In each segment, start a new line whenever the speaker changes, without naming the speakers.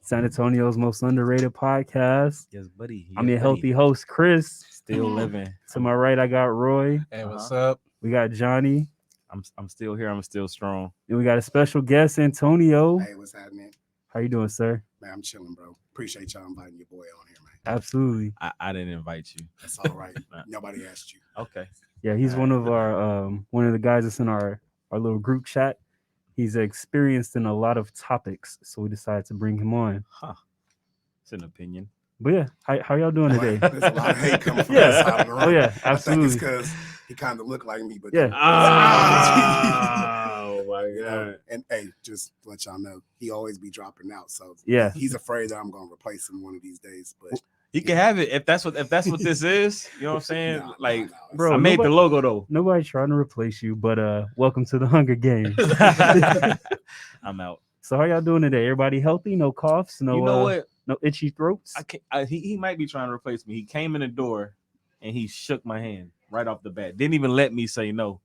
San Antonio's most underrated podcast.
Yes, buddy.
I'm
Yes,
your
buddy.
healthy host, Chris.
Still living.
To my right, I got Roy.
Hey, what's up?
We got Johnny.
I'm still here. I'm still strong.
And we got a special guest, Antonio.
Hey, what's happening?
How you doing, sir?
Man, I'm chilling, bro. Appreciate y'all inviting your boy on here, man.
Absolutely.
I didn't invite you.
That's all right. Nobody asked you.
Okay.
Yeah, he's one of the guys that's in our little group chat. He's experienced in a lot of topics, so we decided to bring him on.
Huh. It's an opinion.
But yeah, how y'all doing today?
There's a lot of hate coming from
Yeah.
that side of the room.
Oh yeah,
I think
absolutely.
it's because he kind of looked like me, but
Yeah.
Oh my
you know,
god.
and hey, just to let y'all know, he always be dropping out. So
Yeah.
he's afraid that I'm gonna replace him one of these days. But
You can have it if that's what this is. You know what I'm saying?
nah,
like,
nah,
Bro,
I made the
nobody-
logo though.
Nobody's trying to replace you, but welcome to the Hunger Games.
I'm out.
So how y'all doing today? Everybody healthy? No coughs? No,
You know what?
no itchy throats?
He might be trying to replace me. He came in the door and he shook my hand right off the bat. Didn't even let me say no.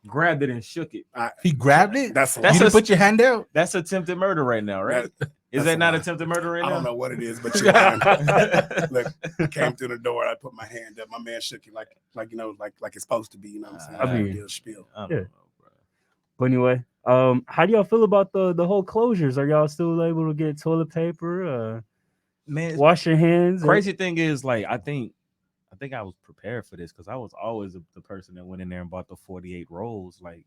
Grabbed it and shook it.
He grabbed it.
That's
You
That's
didn't
a-
put your hand out.
That's attempted murder right now, right? Is
that's
that
a
not
lie.
attempted murder right
I
now?
don't know what it is, but you're fine. Look, I came through the door. I put my hand up. My man shook it like you know, like it's supposed to be. You know what I'm saying?
I mean,
Deal spiel.
I don't
Yeah.
know, bro.
But anyway, how do y'all feel about the whole closures? Are y'all still able to get toilet paper?
Man,
Wash your hands?
crazy thing is, like, I think I was prepared for this because I was always the person that went in there and bought the 48 rolls. Like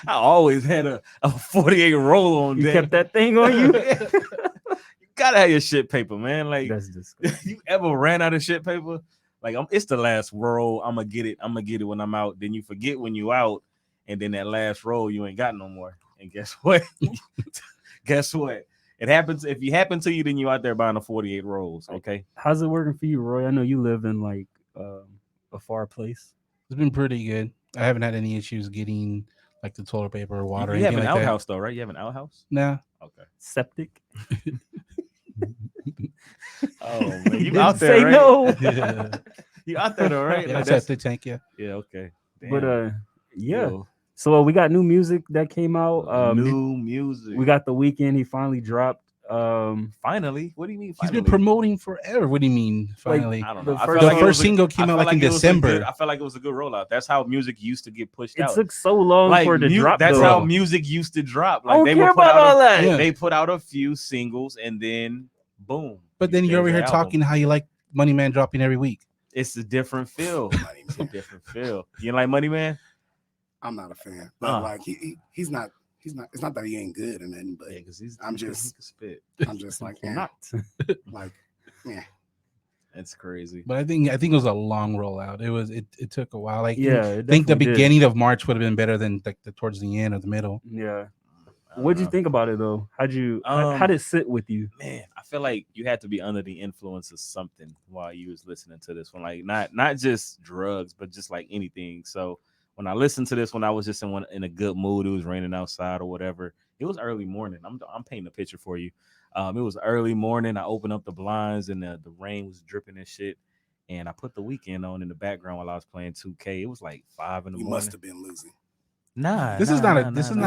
I always had a 48 roll on
You
deck.
kept that thing on you?
You gotta have your shit paper, man. Like,
That's disgusting.
you ever ran out of shit paper? Like, it's the last roll. I'm gonna get it when I'm out. Then you forget when you out, and then that last roll you ain't got no more. And guess what? Guess what? It happens if you happen to you, then you out there buying the 48 rolls. Okay.
How's it working for you, Roy? I know you live in like a far place.
It's been pretty good. I haven't had any issues getting like the toilet paper or water.
You have an
anything like
outhouse though, right? You have an outhouse.
That. No.
Okay.
Septic.
Oh man, you
Didn't
out there?
say
Right?
no.
Yeah,
You out there, though, right? Like,
that's the tank. Yeah.
yeah. Okay.
But
Damn.
yeah.
Yo,
So we got new music that came out.
new music.
We got the Weeknd. He finally dropped.
Finally. What do you mean?
He's
Finally?
been promoting forever. What do you mean? Finally.
I don't
the
know. I
first-
felt
the
it was
first single came
I
out
felt
like in
it was a
December.
good- I felt like it was a good rollout. That's how music used to get pushed
It
out.
took so long
Like,
for it to drop.
that's
though.
how music used to drop.
I
Like,
don't
they
care
would put
about
out
all that.
Yeah.
they put out a few singles and then boom.
But then you're over
there's
here
the album.
talking how you like Money Man dropping every week.
It's a different feel.
Money
It's a
Man.
different feel. You like Money Man?
I'm not a fan, but
Uh.
like he's not. It's not that he ain't good or nothing, but
Yeah, because
I'm
he
just-
can spit.
I'm just like,
You're
eh,
not.
like, yeah.
That's crazy.
But I think it was a long rollout. It took a while. Like
Yeah,
I
it
think the
definitely did.
beginning of March would have been better than like the towards the end or the middle.
Yeah.
I don't
What'd you
know.
think about it though? How did it sit with you?
Man, I feel like you had to be under the influence of something while you was listening to this one. Like not just drugs, but just like anything. So when I listened to this one, I was just in a good mood. It was raining outside or whatever. It was early morning. I'm painting a picture for you. It was early morning. I opened up the blinds and the rain was dripping and shit. And I put the Weeknd on in the background while I was playing 2K. It was like 5 in the
You
morning.
must have been losing.
This is not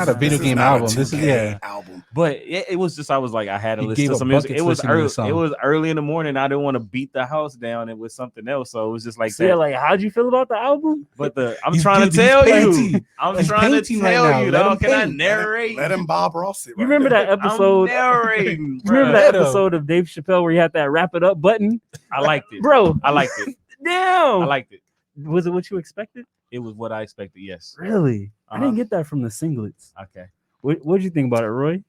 a video game
not
album. This is
2K album.
But it was just I was like I had to
You
listen
gave
to
up
some music.
buckets
It was
listening to
early.
the song.
It was early in the morning. I didn't want to beat the house down. It was something else. So it was just like
So
that.
yeah, like how'd you feel about the album?
But I'm
He's-
trying
dude,
to
he's
tell you.
painting.
I'm
He's
trying to
painting right
tell
now.
you,
Let
dog.
him
Can I
paint.
narrate?
Let him Bob Ross it.
You
right
remember
there.
that episode?
I'm narrating.
You remember that
Let him.
episode of Dave Chappelle where he had that wrap it up button?
I liked it,
Bro,
I liked it.
damn.
I liked it.
Was it what you expected?
It was what I expected. Yes.
Really? I
Uh-huh.
didn't get that from the singlets.
Okay.
What'd you think about it, Roy?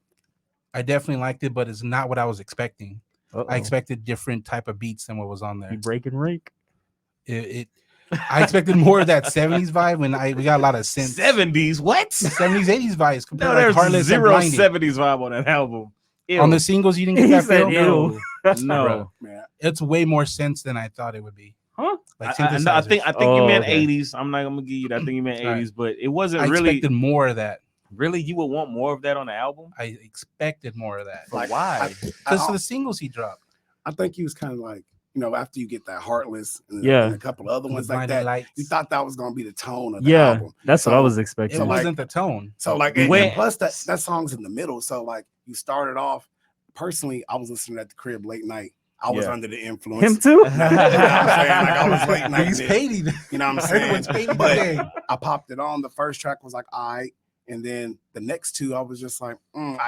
I definitely liked it, but it's not what I was expecting.
Uh-oh.
I expected different type of beats than what was on there.
You break and rake.
I expected more of that 70s vibe when we got a lot of synths.
70s. What?
70s, 80s vibes compared
No,
to like
there's
Heartless and
zero
Blinded.
70s vibe on that album. Ew.
On the singles, you didn't
He
get that
said
feel?
ew.
no.
Man,
It's way more synths than I thought it would be.
Huh?
Like
I
synthesizers.
think
Oh,
you meant
okay.
80s. I'm not gonna give you that. I think you meant 80s,
Alright.
but it wasn't
I
really.
expected more of that.
Really, you would want more of that on the album?
I expected more of that.
But
Like,
why?
Because
I-
of the singles he dropped.
I think he was kind of like, after you get that Heartless and,
Yeah.
and a couple of other ones like
Blinding
that,
Lights.
you thought that was gonna be the tone of the
Yeah,
album.
that's what I
So-
was
It
expecting.
So, like-
wasn't the tone.
So like,
When-
and plus that song's in the middle. So like, you started off. Personally, I was listening at the crib late night. I was under the influence.
Him too.
You know what I'm saying? Like I was late night.
He's Patey.
You know what I'm
Everyone's
saying?
Patey
But
today.
I popped it on. The first track was like, all right. And then the next two, I was just like, I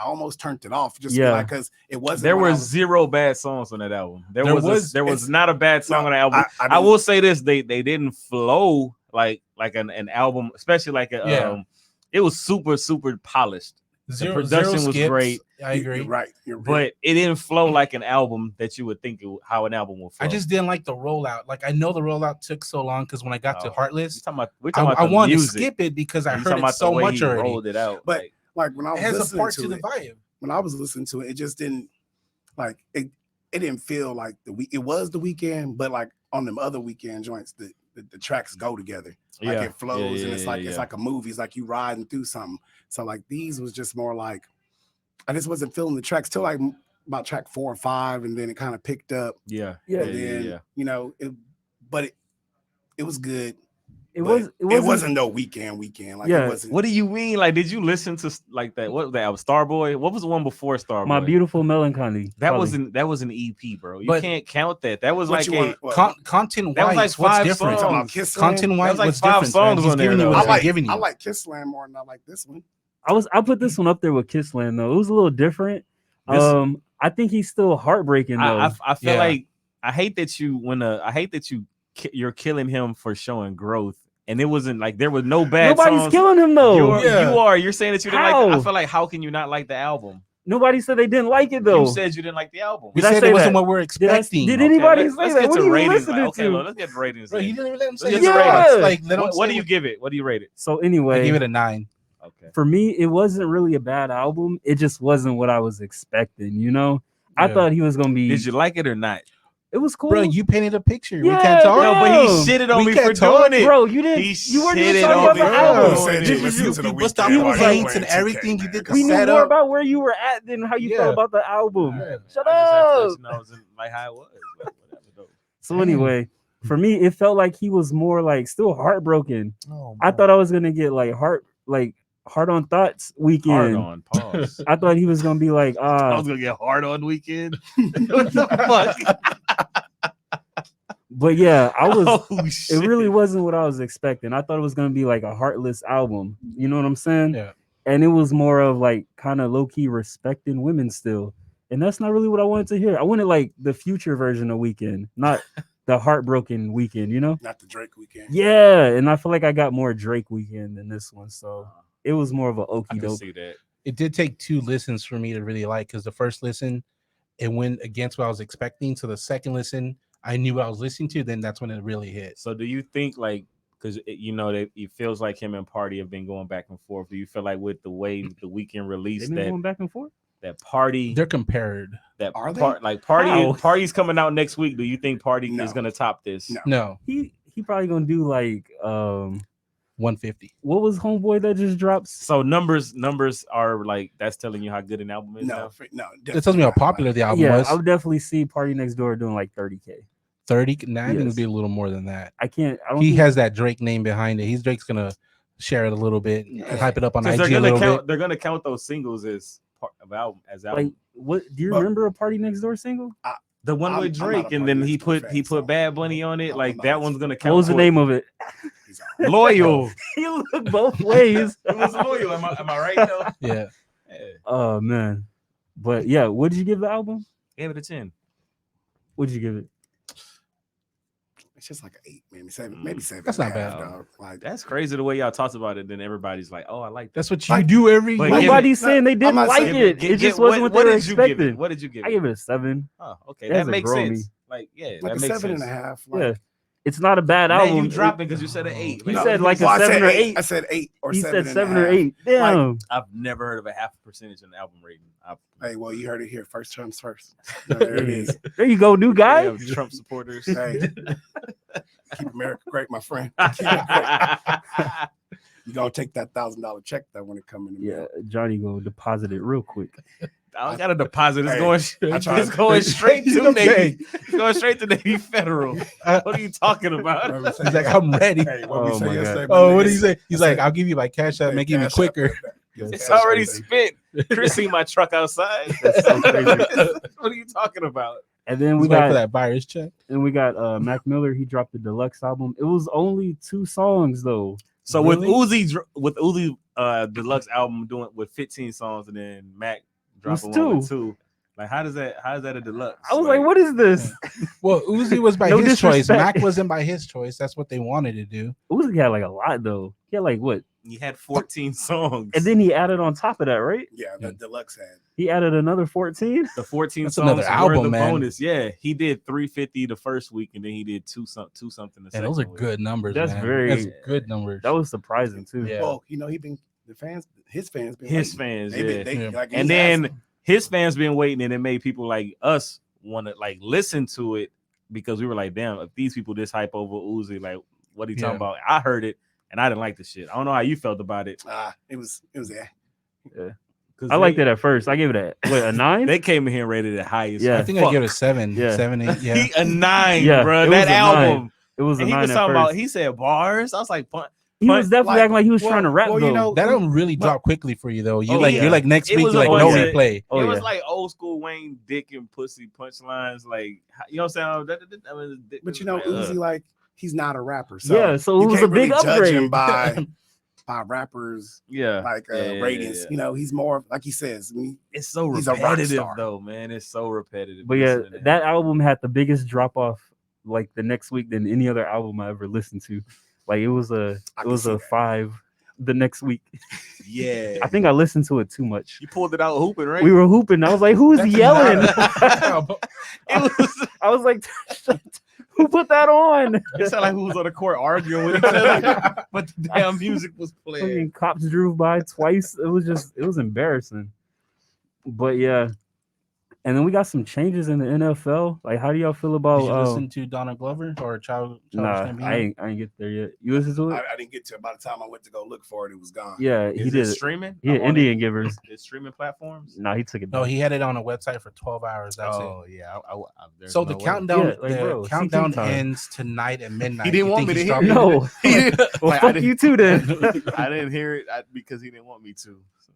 almost turned it off just because it wasn't.
There were zero bad songs on that album. There was not a bad song on the album. I will say this: they didn't flow like an album, especially like a it was super polished. The production was great.
I agree.
You're right.
But it didn't flow like an album that you would think how an album would flow.
I just didn't like the rollout. Like I know the rollout took so long because when I got to Heartless,
I
wanted to skip it because I heard it so much already.
Rolled it out.
But like when I was listening to
the vibe.
When I was listening to it, it just didn't like it. It didn't feel like it was the Weeknd, but like on them other Weeknd joints, the tracks go together. Like it flows and it's like a movie. It's like you riding through something. So like these was just more like I just wasn't feeling the tracks till like about track 4 or 5, and then it kind of picked up.
Yeah.
You know, it was good.
It
wasn't no Weeknd. Like it wasn't.
What do you mean? Like, did you listen to like that? What was that? Starboy? What was the one before Starboy?
My Beautiful Melancholy.
That was an EP, bro. You can't count that. That was like
content
wise.
What's different?
Content
wise,
like
what's
5
different?
songs on there.
I like Kissland more than I like this one.
I put this one up there with Kissland though. It was a little different. I think he's still heartbreaking though.
I feel like I hate that you're killing him for showing growth. And it wasn't like there was no bad
Nobody's
songs.
killing him though.
You're saying that you didn't like. I feel like how can you not like the album?
Nobody said they didn't like it though.
You said you didn't like the album.
We said it wasn't what we're expecting.
Did anybody say that? What are you listening to?
Let's get the ratings.
Bro, you didn't even let him say
What do you give it? What do you rate it?
So anyway,
I give it a 9.
Okay.
For me, it wasn't really a bad album. It just wasn't what I was expecting. You know, I thought he was gonna be.
Did you like it or not?
It was cool.
Bro, you painted a picture.
Yeah,
we can't talk.
No, but he shitted on me for doing it.
Bro, you didn't. You weren't even talking about the album.
You bust out the paints and everything. You did the
we knew
setup.
more about where you were at than how you felt about the album. Shut up.
Like how it was.
So anyway, for me, it felt like he was more like still heartbroken. I thought I was gonna get like Hard on Thoughts Weeknd.
Hard on pause.
I thought he was gonna be like,
I was gonna get hard on Weeknd. What the fuck?
But yeah, I was.
Oh, shit.
It really wasn't what I was expecting. I thought it was gonna be like a heartless album. You know what I'm saying?
Yeah.
And it was more of like kind of low key respecting women still, and that's not really what I wanted to hear. I wanted like the Future version of Weeknd, not the heartbroken Weeknd. You know?
Not the Drake Weeknd.
Yeah, and I feel like I got more Drake Weeknd than this one, so it was more of a okie doke.
See that.
It did take 2 listens for me to really like, because the first listen, it went against what I was expecting. So the second listen, I knew what I was listening to. Then that's when it really hit.
So do you think like, because you know that it feels like him and Party have been going back and forth. Do you feel like with the way the Weeknd released
They've been going back and forth?
that Party,
They're compared.
that
Are they?
Party's coming out next week. Do you think Party is gonna top this?
No,
He probably gonna do like
150.
what was Homeboy that just dropped?
So numbers are like that's telling you how good an album is.
No.
It tells me how popular the album
Yeah,
was.
I would definitely see Party Next Door doing like 30K.
30. Nah, I think
Yes.
it'd be a little more than that.
I don't
He
think-
has that Drake name behind it. Drake's gonna share it a little bit, and hype it up on IG
They're
a
gonna
little
count.
bit.
They're gonna count those singles as part of album
like what do you remember a Party Next Door single?
the one with
I'm not
Drake,
a
and then
Party
he
Next Door
put
fan, so
Bad Bunny on it.
I'm
Like
not
that
listening.
one's gonna count.
What was the name of it?
Loyal.
You look both ways.
It was Loyal. Am I right though?
Yeah.
Oh man. But yeah, what did you give the album?
Gave it a 10.
What did you give it?
It's just like an 8, maybe 7, maybe 7.
That's not bad.
Dog. Like
That's crazy the way y'all talked about it. Then everybody's like, "Oh, I like that."
That's what you do every
But
week.
give
Nobody's saying they didn't
not
like
saying-
it. It just wasn't what they were
did you give it?
expecting.
What did you give
I
it?
give it a 7.
Oh, okay,
That's
that
a
makes
grow
sense.
me.
Like, yeah,
like
that
a
makes
7.5.
sense.
Like,
Yeah. It's not a bad
Now
album.
you dropping because you said an 8.
You
Like,
said like a
well, I
7
said
or
8.
8.
I said 8 or
He
7.
said 7 or 8. Damn.
I've never heard of a half percentage in the album rating.
Hey, well, you heard it here. First terms first. No, there it is.
There you go, new guy.
Yeah, Trump supporters.
Hey, keep America great, my friend. Keep it great. You gonna take that $1,000 check that when it come in the
Yeah,
mail.
Johnny go deposit it real quick.
I don't got a deposit. It's
Hey,
going.
I tried-
It's going straight to
Okay.
Navy. It's going straight to Navy Federal. What are you talking about?
He's like, I'm ready.
Hey, what we
Oh,
say
my
yesterday?
Oh,
my
what
niggas-
did he say? He's
I
like,
said,
I'll give you my cash app,
hey,
make it even
cash app,
quicker.
It's already spent. Chris see my truck outside.
That's so crazy.
What are you talking about?
And then we
He's waiting
got
for that virus check.
and we got Mac Miller. He dropped the deluxe album. It was only 2 songs though.
So
Really?
with Uzi deluxe album doing with 15 songs, and then Mac dropping
was
one with
2.
2. Like, how is that a deluxe?
I was like, what is this?
Well, Uzi was by
No
his choice.
disrespect.
Mac wasn't by his choice. That's what they wanted to do.
Uzi had like a lot though. He had like what?
He had 14 songs,
And then he added on top of that, right?
Yeah, the deluxe had.
He added another 14.
the 14
That's
songs
another
were
album,
the
man.
bonus. Yeah, he did 350 the first week, and then he did two something the
And
second
those are
week.
good numbers.
That's
man.
very-
That's good numbers.
That was surprising too.
Yeah.
Well, he been his fans been
His
waiting.
fans,
They been-
yeah.
they-
Yeah.
like,
And
he has
then his fans been waiting, and it made people like us want to like listen to it because we were like, damn, if these people this hype over Uzi, like, what are you talking about? I heard it and I didn't like the shit. I don't know how you felt about it.
it was yeah.
I liked it at first. I gave it a 9.
They came in here rated it highest.
Yeah.
I think I give it a 7.
Yeah.
7, 8. Yeah.
He a 9,
Yeah,
bro.
it was
That
a 9.
album.
It was a
And he
9
was
at
talking
first.
about. He said bars. I was like,
He was definitely
like-
acting like he was
well-
trying to rap
well,
though.
you know,
That album really dropped quickly for you though. You
Oh,
like
yeah.
you're like next
It
week
was
you're
a
like no
bunch of-
replay.
Oh,
it was
yeah.
like old school Wayne Dick and pussy punchlines. Like, you know what I'm saying?
But you know, Uzi, like, he's not a rapper. So
Yeah, so it
you
was
can't
a big
really judge him
upgrade.
by rappers
yeah,
like
Yeah,
ratings.
yeah.
You know, he's more like he says. I mean,
It's so
He's a rock
repetitive
star.
though, man. It's so repetitive.
But yeah,
listening to
that
him.
album had the biggest drop off like the next week than any other album I ever listened to. Like it was a
I can see that.
5 the next week.
Yeah,
I think I listened to it too much.
you pulled it out hooping, right?
We were hooping. I was like, "Who's yelling?"
It was.
I was like, "Who put that on?"
It sounded like who was on the court arguing with each other, but the damn music was playing.
Fucking cops drove by twice. It was embarrassing. But yeah, and then we got some changes in the NFL. Like, how do y'all feel about?
Did you listen to Donna Glover or Child?
Nah, I ain't get there yet. You listen to it?
I didn't get to it. By the time I went to go look for it, it was gone.
Yeah,
Is
he
it
did.
streaming?
Yeah,
I'm on
Indian Givers.
It's streaming platforms.
No, he took it.
No,
back.
he had it on a website for 12 hours. That's
Oh yeah.
it. So the countdown,
Yeah, like, bro,
countdown
CT time.
ends tonight at midnight.
He didn't
You
want
think
me to
he's
hear
dropping
it.
it?
No.
He didn't-
Well,
like, I
fuck
didn't-
you too then.
I didn't hear it because he didn't want me to. So.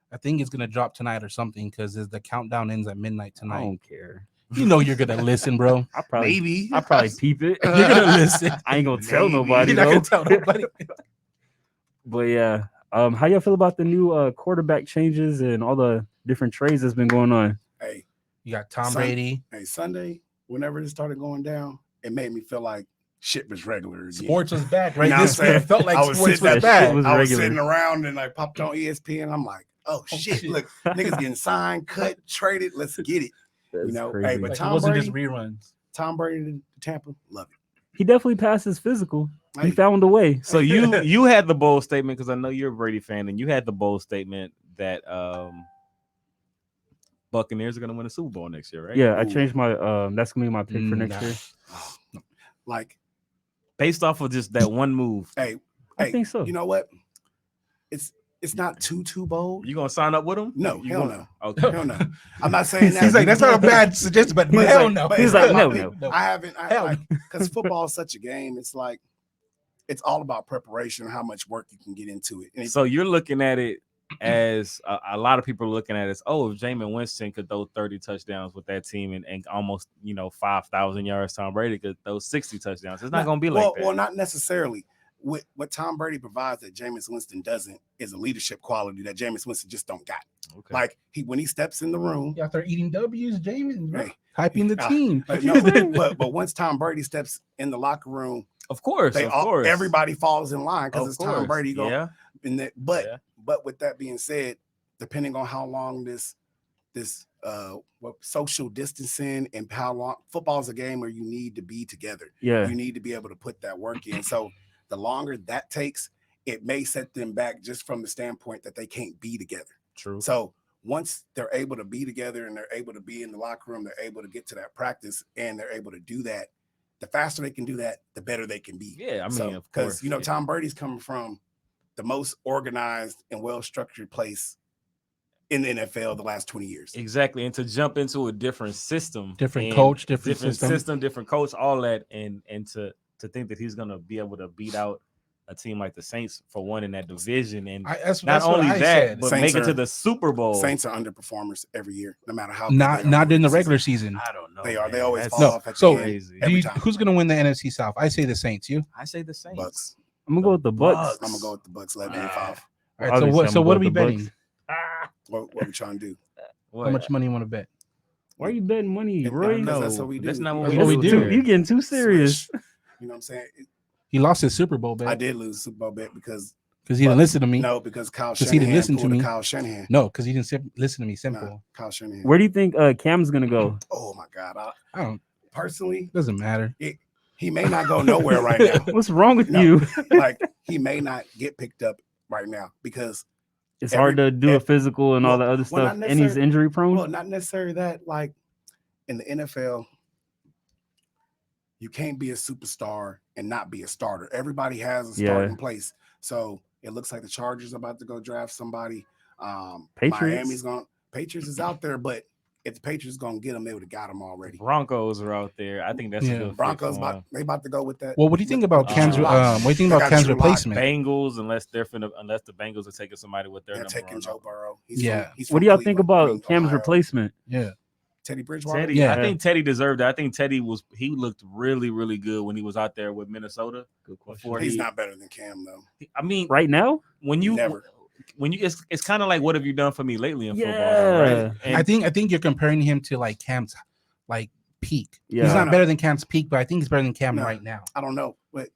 I think it's gonna drop tonight or something because the countdown ends at midnight
I
tonight.
don't care.
You know you're gonna listen, bro.
I probably
Maybe.
I probably peep it.
You're gonna listen.
I ain't gonna tell
Maybe.
nobody
You're not
though.
gonna tell nobody.
But yeah, how y'all feel about the new quarterback changes and all the different trades that's been going on?
Hey,
You got Tom
Son-
Brady.
hey, Sunday, whenever this started going down, it made me feel like shit was regular again.
Sports was back, right?
You know what
This
I'm saying?
it felt like
I was
sports
sitting
was
that shit
back.
was
I was
regular.
sitting around and like popped on ESPN. I'm like, oh shit,
shit.
look, niggas getting signed, cut, traded. Let's get it.
That's
know,
crazy.
hey, but
Like,
Tom
it wasn't
Brady-
just reruns.
Tom Brady to Tampa, love it.
He definitely passed his physical. He
Hey,
found a way.
So you had the bold statement because I know you're a Brady fan, and you had the bold statement that Buccaneers are going to win a Super Bowl next year, right?
Yeah, I
Ooh.
changed my that's gonna be my pick for next
Nah.
year.
like,
Based off of just that one move,
hey,
I think so.
you know what? It's not too bold.
you gonna sign up with him?
No,
You
hell
gonna-
no.
Okay.
Hell no. I'm not saying that.
He's like, that's not a bad suggestion, but
But
hell
like-
no.
but
He's
it's
like,
my
no,
pick.
no.
I haven't.
Hell
I because football is such a game. It's like it's all about preparation, how much work you can get into it. And it's,
So you're looking at it as a lot of people are looking at it as, oh, if Jameis Winston could throw 30 touchdowns with that team and almost 5,000 yards, Tom Brady could throw 60 touchdowns. It's not going to be like that.
Well, not necessarily. What Tom Brady provides that Jameis Winston doesn't is a leadership quality that Jameis Winston just don't got.
Okay.
Like when he steps in the room,
You out there eating W's, James,
Hey.
hyping the team.
no, but once Tom Brady steps in the locker room,
of course,
everybody falls in line because
Of
it's Tom
course.
Brady.
Yeah.
But with that being said, depending on how long this social distancing and how long football is a game where you need to be together.
Yeah.
You need to be able to put that work in. So the longer that takes, it may set them back just from the standpoint that they can't be together.
True.
So once they're able to be together and they're able to be in the locker room, they're able to get to that practice and they're able to do that. The faster they can do that, the better they can be.
Yeah, I mean,
So,
of course.
because Tom Brady's coming from the most organized and well-structured place in the NFL the last 20 years.
Exactly. And to jump into a different system,
Different
and
coach, different system.
different coach, all that, and to think that he's gonna be able to beat out a team like the Saints for one in that division, and
that's
not
what
only
I
that,
said.
but
Saints
make it to
are-
the Super Bowl.
Saints are underperformers every year, no matter how
not during the regular season.
I don't know.
They are. They
man.
always
That's
fall off at the
so
end.
crazy.
Every time.
Who's gonna win the NFC South? I say the Saints. You?
I say the Saints.
Bucs.
I'm gonna go with the Bucs.
I'm gonna go with the Bucs 11-5.
All right.
Obviously,
So
I'm
what
gonna
are
go
we
with the
betting?
Bucs.
What we trying to do?
How much money you want to bet?
Why are you betting money,
And-
Roy?
because
No,
that's what we do.
that's not
That's
what
what
we
we
do.
do.
here.
You getting too serious?
Swish. You know what I'm saying?
He lost his Super Bowl bet
I did lose the Super Bowl bet because
he didn't listen to me.
no, because Kyle
'Cause he didn't
Shanahan
listen to
pulled
me.
a Kyle Shanahan.
No, because he didn't listen to me. Simple.
Nah, Kyle Shanahan.
Where do you think Cam's gonna go?
Oh my God!
I don't.
Personally,
Doesn't matter.
he may not go nowhere right now.
What's wrong with
No.
you?
Like he may not get picked up right now because
It's hard to do a physical and all the other
well,
stuff,
not
and he's injury prone.
well, not necessarily that. Like in the NFL, you can't be a superstar and not be a starter. Everybody has a starting place. So it looks like the Chargers are about to go draft somebody.
Patriots
is out there, but if the Patriots gonna get them, they would have got them already.
Broncos are out there. I think that's a good fit
Broncos
for 'em.
they about to go with that.
Well, what do you think about Cam's?
Drew
What
Lock.
do you think
They
about
got
Cam's
Drew Lock.
replacement?
Bengals, unless the Bengals are taking somebody with their
They're
number
taking
one.
Joe Burrow.
Yeah.
What do y'all think about Cam's replacement?
Yeah.
Teddy Bridgewater?
Teddy,
Yeah.
I think Teddy deserved it. I think Teddy looked really, really good when he was out there with Minnesota.
Good
Before
He's not better than Cam though.
I mean,
Right now,
when you
Never.
it's kind of like what have you done for me lately in football,
Yeah.
right? And
I think you're comparing him to like Cam's like peak.
Yeah.
He's not
No.
better than Cam's peak, but I think he's better than Cam
No.
right now.
I don't know, but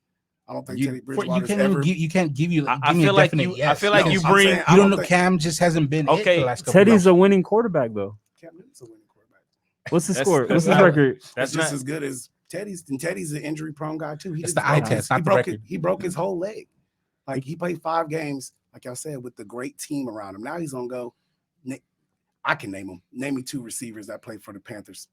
I don't think
You-
Teddy
You
Bridgewater's
can't
ever.
even give, you can't give you.
I
give me
feel
a
like
definite
you.
yes.
I feel like
No,
you
I'm
bring.
saying-
You don't
I
know.
think-
Cam just hasn't been it
Okay,
for the last couple
Teddy's
years.
a winning quarterback though.
Cam Newton's a winning quarterback.
What's the
That's-
score?
that's
What's his
not-
record?
That's
That's
just
not.
as good as Teddy's. And Teddy's an injury prone guy too. He
It's
just
the eye
broke
test,
his-
not
he
the
broke
record.
He broke his whole leg. Like he played 5 games, like I said, with the great team around him. Now he's gonna go. I can name them. Name me 2 receivers that played for the Panthers.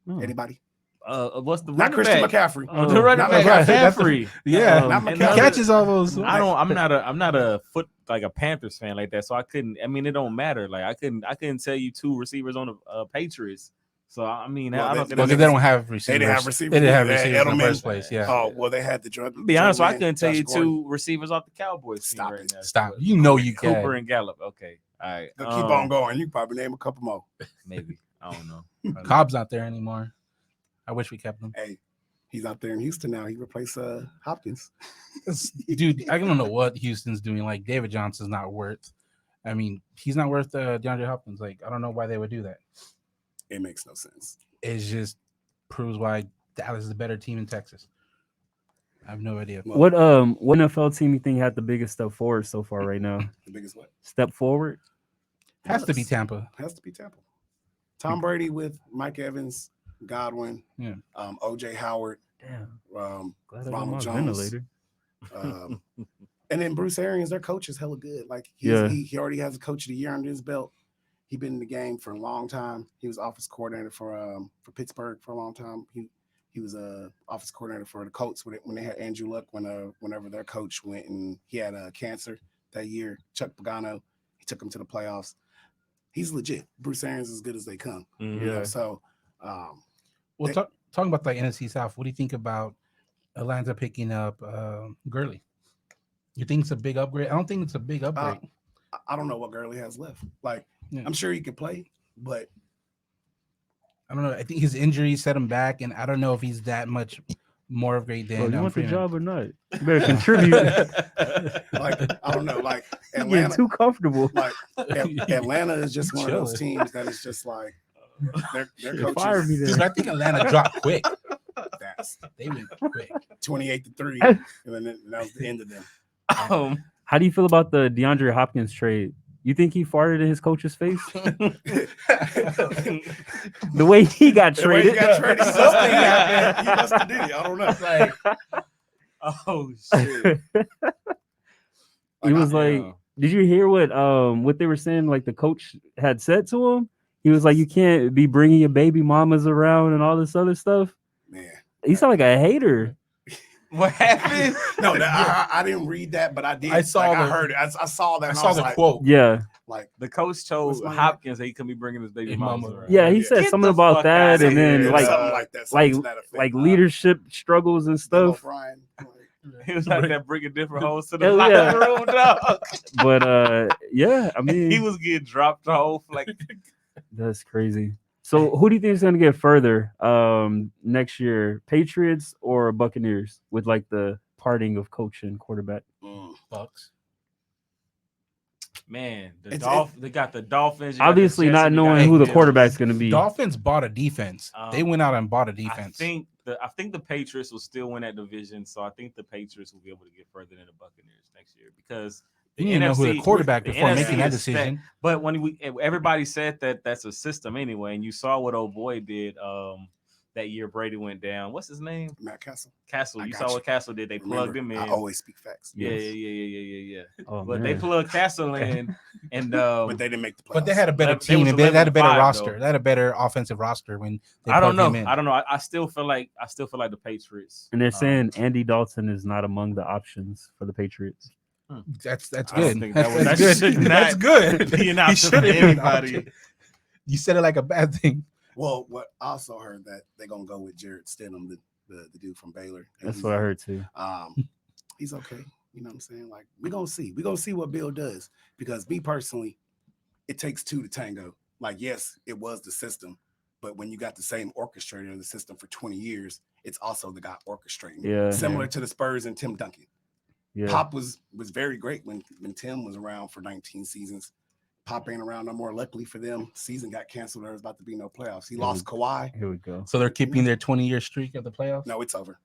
Oh.
Anybody?
What's the
Not
running
Christian
back?
McCaffrey.
The running
Not
back,
McCaffrey.
McCaffrey.
Yeah,
Not
and
he
McCaffrey.
catches all those.
I'm not a Panthers fan like that, so I couldn't. I mean, it don't matter. Like I couldn't tell you 2 receivers on the Patriots. So I mean,
Well,
I don't
Well,
think
they don't have receivers.
They didn't have receivers.
They didn't have
They had
receivers in the
Edelman.
first place. Yeah.
Oh well, they had the drug.
To be honest, I
drug man,
couldn't tell
Josh
you
Gordon.
2 receivers off the Cowboys team
Stop
right
it.
now.
Stop. You know you can.
Cooper and Gallup. Okay, all right.
Keep on going. You can probably name a couple more.
Maybe I don't know.
Cobb's not there anymore. I wish we kept him.
Hey, he's out there in Houston now. He replaced Hopkins.
Dude, I don't know what Houston's doing. Like David Johnson's not worth. I mean, he's not worth DeAndre Hopkins. Like I don't know why they would do that.
It makes no sense.
It just proves why Dallas is the better team in Texas. I have no idea.
Well,
What NFL team you think had the biggest step forward so far right now?
the biggest what?
Step forward?
Has to be Tampa.
Has to be Tampa. Tom Brady with Mike Evans, Godwin,
Yeah.
OJ Howard,
Damn. Glad I got
Ronald
my
Jones.
ventilator.
And then Bruce Arians, their coach is hella good. Like he already has a coach of the year under his belt. He's been in the game for a long time. He was office coordinator for Pittsburgh for a long time. He was a office coordinator for the Colts when they had Andrew Luck whenever their coach went and he had cancer that year. Chuck Pagano, he took him to the playoffs. He's legit. Bruce Arians is as good as they come.
Mhm.
You know? So
Well, talking about the NFC South, what do you think about Atlanta picking up Gurley? You think it's a big upgrade? I don't think it's a big upgrade.
I don't know what Gurley has left. Like
Yeah.
I'm sure he could play, but
I don't know. I think his injury set him back, and I don't know if he's that much more upgrade
Bro,
than
you want the
Freeman.
job or not? You better contribute.
like I don't know. Like
You're getting
Atlanta,
too comfortable.
like Atlanta is just one of those
Chilling.
teams that is just like their
You fired me
coaches.
Dude, I think Atlanta dropped quick.
That's
They went quick.
28-3, and then that was the end of them.
How do you feel about the DeAndre Hopkins trade? You think he farted in his coach's face? The way he got
The way
traded.
he got traded, something happened. He must have did it. I don't know.
Like,
Oh shit!
He was like,
Yeah.
did you hear what they were saying? Like the coach had said to him, he was like, "You can't be bringing your baby mamas around and all this other stuff."
Man,
He sound like a hater.
What happened?
no, I didn't read that, but I did.
I saw
I
the-
heard it. I saw that.
I
and
saw
was
the
like,
quote.
Yeah,
Like
The coach told
What's my name?
Hopkins that he couldn't be bringing his baby
His
mama
mama.
around.
yeah. He
Yeah.
said
Get
something
the
about
fuck
that,
outta
and then
here.
like
something like that.
like
something to that effect.
like leadership struggles and
Bill
stuff.
O'Brien, like,
He was out there bringing different hoes to the
Hell
locker
yeah.
room, dog.
But yeah, I mean,
He was getting dropped off like.
that's crazy. So who do you think is going to get further next year, Patriots or Buccaneers, with like the parting of coach and quarterback?
Bucs.
Man, they got the Dolphins. you got the
Obviously,
Jets,
not
and you got
knowing who the
Bills.
quarterback's going to be.
Dolphins bought a defense. They went out and bought a defense.
I think the Patriots will still win that division, so I think the Patriots will be able to get further than the Buccaneers next year because
you need to know who the quarterback before making that decision.
But when everybody said that that's a system anyway, and you saw what old boy did that year Brady went down. What's his name?
Matt Castle.
You saw what Castle did. They plugged him in.
I always speak facts.
Yeah.
Oh,
but
man.
they plugged Castle in, and
but they didn't make the playoffs.
But they had a better team and they had a better roster. Though. They had a better offensive roster when they
I don't know.
Him in.
I don't know. I still feel like the Patriots.
And they're saying Andy Dalton is not among the options for the Patriots.
That's good.
That's good.
That's good.
Being out to anybody.
You said it like a bad thing.
Well, what I also heard that they're gonna go with Jared Stidham, the dude from Baylor.
That's what I heard too.
He's okay. You know what I'm saying? Like we're gonna see. We're gonna see what Bill does. Because me personally, it takes two to tango. Like, yes, it was the system, but when you got the same orchestrator of the system for 20 years, it's also the guy orchestrating.
Yeah.
Similar to the Spurs and Tim Duncan.
Yeah.
Pop was very great when Tim was around for 19 seasons. Pop ain't around no more. Luckily for them, season got canceled. There was about to be no playoffs. He lost Kawhi.
Here we go.
So they're keeping their 20-year streak of the playoffs?
No, it's over.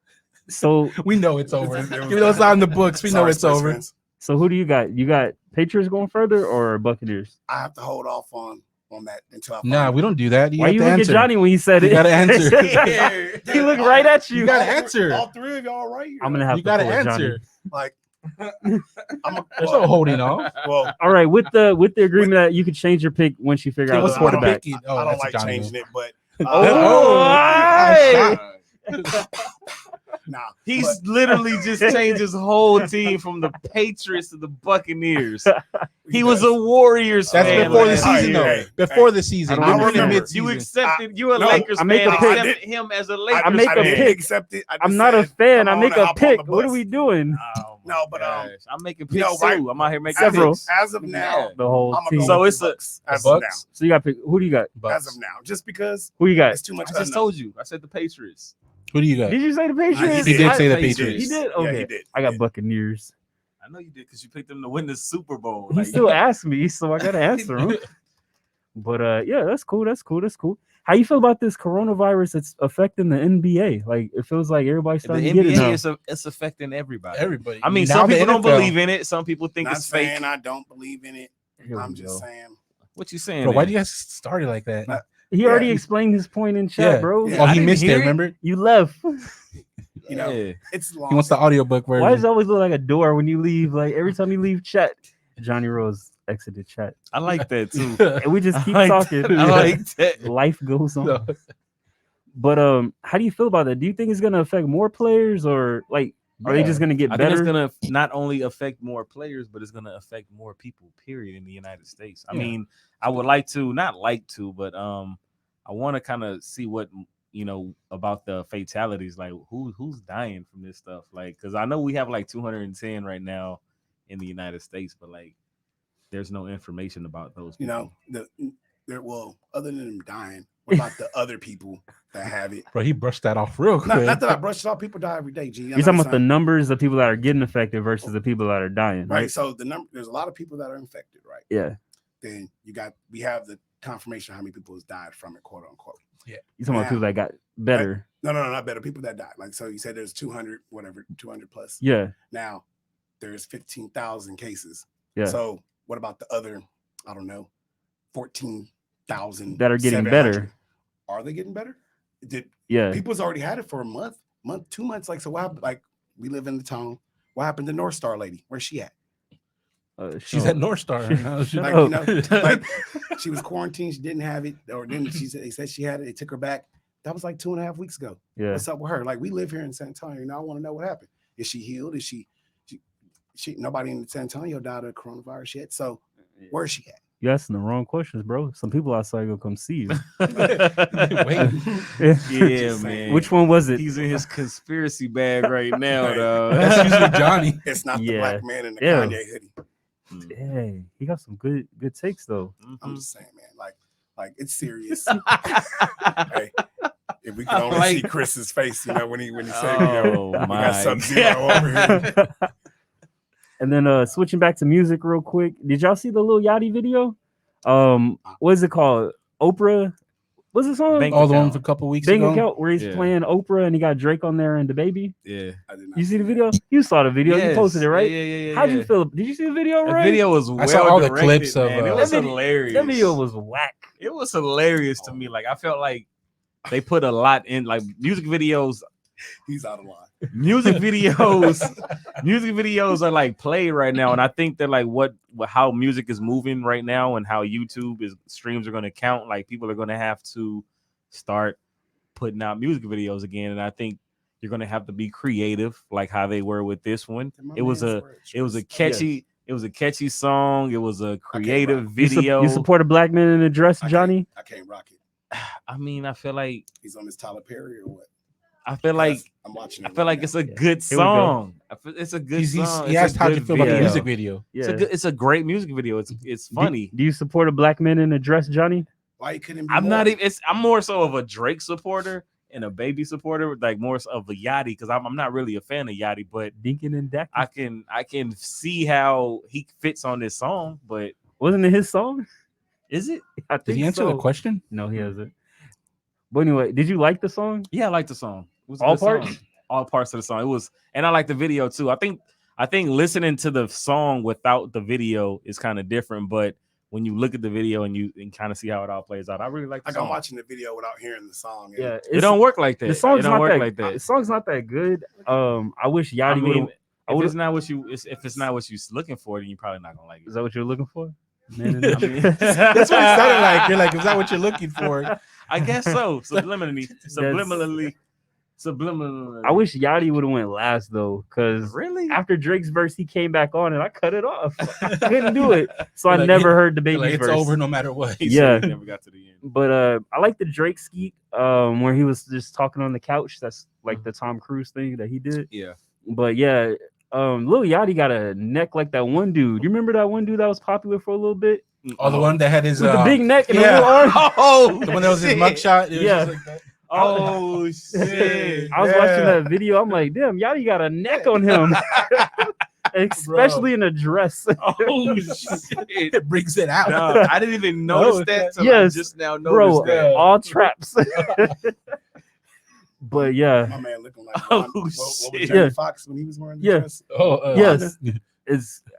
So
we know it's over. Even though it's not in the books, we know it's over.
Friends.
So who do you got? You got Patriots going further or Buccaneers?
I have to hold off on that until I
Nah, we don't do that.
Why you look at Johnny when he said
it? You gotta answer.
He looked right at you.
You gotta answer.
All three of y'all right here.
I'm gonna have
you
to
gotta
pull
answer.
Like
there's no holding off.
Well,
all right, with the agreement that you could change your pick once you figure out the quarterback.
I don't like changing it, but nah,
he's literally just changed his whole team from the Patriots to the Buccaneers. He was a Warriors
fan. That's before the season, though. Before the season,
you accepted. You a Lakers fan. Accepted him as a Lakers fan.
I make a pick.
Accepted.
I'm not a fan. I make a pick. What are we doing?
No, but
I'm making picks too. I'm out here making
several.
Picks.
As of now,
the whole team.
So it's
as
of
now.
So you got pick. Who do you got?
As of now, just because
who you got?
It's too much.
I just told you. I said the Patriots.
Who do you got?
Did you say the Patriots?
He did say the Patriots.
He did. Okay,
yeah, he did.
I got Buccaneers.
I know you did because you picked them to win the Super Bowl.
He still asked me, so I gotta answer him. But yeah, that's cool. How you feel about this coronavirus that's affecting the NBA? Like, it feels like everybody's starting to get it now.
It's affecting everybody.
Everybody.
I mean,
now
some people don't
NFL.
believe in it. Some people think
Not
it's fake.
saying I don't believe in it. I'm just saying.
What you saying?
Bro, why do you guys start it like that?
He already explained his point in chat, bro.
Oh, he missed it. Remember?
You left.
You know, it's long.
He wants the audiobook version.
Why does it always look like a door when you leave? Like every time you leave chat, Johnny Rose exited chat.
I like that too.
And we just keep talking.
I like that.
Life goes on. No. But how do you feel about that? Do you think it's gonna affect more players, or like are they just gonna get better?
I think it's gonna not only affect more players, but it's gonna affect more people. Period. In the United States. I mean, I would like to, but I want to kind of see what about the fatalities. Like who's dying from this stuff? Like, because I know we have like 210 right now in the United States, but like there's no information about those people.
Well, other than them dying, what about the other people that have it?
Bro, he brushed that off real quick.
Not that I brushed it off. People die every day, G.
You're talking about the numbers of people that are getting affected versus the people that are dying, right?
So there's a lot of people that are infected, right?
Yeah.
Then we have the confirmation of how many people has died from it, quote unquote.
Yeah.
You're talking about people that got better.
Right? No, not better. People that died. Like, so you said there's 200 plus.
Yeah.
Now there's 15,000 cases.
Yeah.
So what about the other, 14,000
that are getting better?
Are they getting better?
People's
already had it for a month, 2 months. Like, so what happened? Like, we live in the town. What happened to North Star lady? Where's she at?
She's at North Star.
Like, she was quarantined. She didn't have it, or then they said she had it. They took her back. That was like 2.5 weeks ago.
Yeah.
What's up with her? Like, we live here in San Antonio. Now I want to know what happened. Is she healed? Is she nobody in San Antonio died of coronavirus yet? So where is she at?
You asking the wrong questions, bro. Some people outside gonna come see you.
Wait.
Yeah, man.
Which one was it?
He's in his conspiracy bag right now,
Hey,
though.
That's usually Johnny.
It's not the
Yeah.
black man in the
Yeah.
Kanye hoodie.
Hey, he got some good takes though.
I'm just saying, man. Like it's serious. Hey, if we could
I
only
like-
see Chris's face, when he said,
Oh,
we got
my
Sub-Zero over here.
And then switching back to music real quick. Did y'all see the Lil Yachty video? What is it called? Oprah. What's the song?
Bank
All the
account.
ones a couple weeks
Bank
ago.
account where he's
Yeah.
playing Oprah and he got Drake on there and the baby.
Yeah.
I did not
You see the video? You saw the video. You
Yes.
posted it, right?
Yeah.
How'd you feel? Did you see the video,
The
right?
video was
I saw all the clips of,
man. It was
that video-
hilarious.
That video was whack.
It was hilarious to me. Like I felt like they put a lot in, like music videos.
He's out of line.
Music videos are like played right now, and I think that like how music is moving right now and how streams are going to count. Like people are going to have to start putting out music videos again, and I think you're going to have to be creative, like how they were with this one. It was a catchy song. It was a creative video.
You support a black man in a dress, Johnny?
I can't rock it.
I mean, I feel like
He's on this Tyler Perry or what?
I feel like
I'm watching.
it's a good
Here we go.
song. It's a good song.
He
It's
asked
a
how you
good
feel about the
video.
music video.
Yeah.
It's a great music video. It's funny.
Do you support a black man in a dress, Johnny?
Why you couldn't? Be
I'm
more?
not even. I'm more so of a Drake supporter and a Baby supporter, like more so of a Yachty, because I'm not really a fan of Yachty, but
Dinkin and Dak.
I can see how he fits on this song. But
Wasn't it his song?
is it?
I
Did
think
he answer
so.
the question?
No, he hasn't. But anyway, did you like the song?
Yeah, I like the song. It was a
All
good song.
parts?
All parts of the song. It was, and I like the video too. I think listening to the song without the video is kind of different, but when you look at the video and kind of see how it all plays out, I really like the
Like
song.
I'm watching the video without hearing the song.
Yeah,
It don't work like that.
The song's
it don't
not
work
that.
like that.
The song's not that good. I wish
I
Yachty
mean,
would.
if it's not what you're looking for, then you're probably not gonna like
Is
it.
that what you're looking for? Man,
I mean,
That's what it sounded like. You're like, is that what you're looking for?
I guess so. Subliminally.
I wish Yachty would have went last though, because
Really?
after Drake's verse, he came back on and I cut it off. I couldn't do it, so I
Like,
never heard the
You're
baby's
like, it's
verse.
over no matter what.
He
Yeah.
said he never got to the end.
But I like the Drake skeet, where he was just talking on the couch. That's like the Tom Cruise thing that he did.
Yeah.
But yeah, Lil Yachty got a neck like that one dude. You remember that one dude that was popular for a little bit?
Oh, the one that had his
With the big neck and
yeah.
the little arm.
Oh,
the one that was his mugshot. It was
Yeah.
just like that.
Oh shit!
I was watching that video. I'm like, damn, Yachty got a neck on him, especially in a dress.
Oh shit!
It brings it out.
No, I didn't even notice that till
Yes,
I just now
Bro,
noticed that.
all traps. But yeah,
My man looking like
Oh,
what was
shit.
Jamie
Yeah.
Foxx when he was wearing the
Yeah.
dress?
Oh,
yes,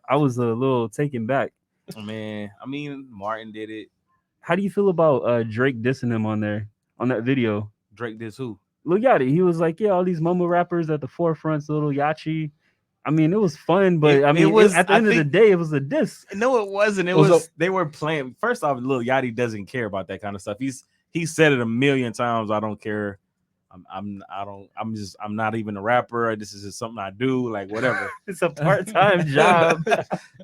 I was a little taken back.
Man, I mean, Martin did it.
How do you feel about Drake dissing him on that video?
Drake did who?
Lil Yachty, he was like, yeah, all these mumble rappers at the forefront, little Yachi. I mean, it was fun, but
It-
I mean,
it was-
at the
I
end of the
think-
day, it was a diss.
No, it wasn't. It was they were playing. First off, Lil Yachty doesn't care about that kind of stuff. He said it a million times. I don't care. I'm not even a rapper. This is just something I do, like whatever.
It's a part-time job.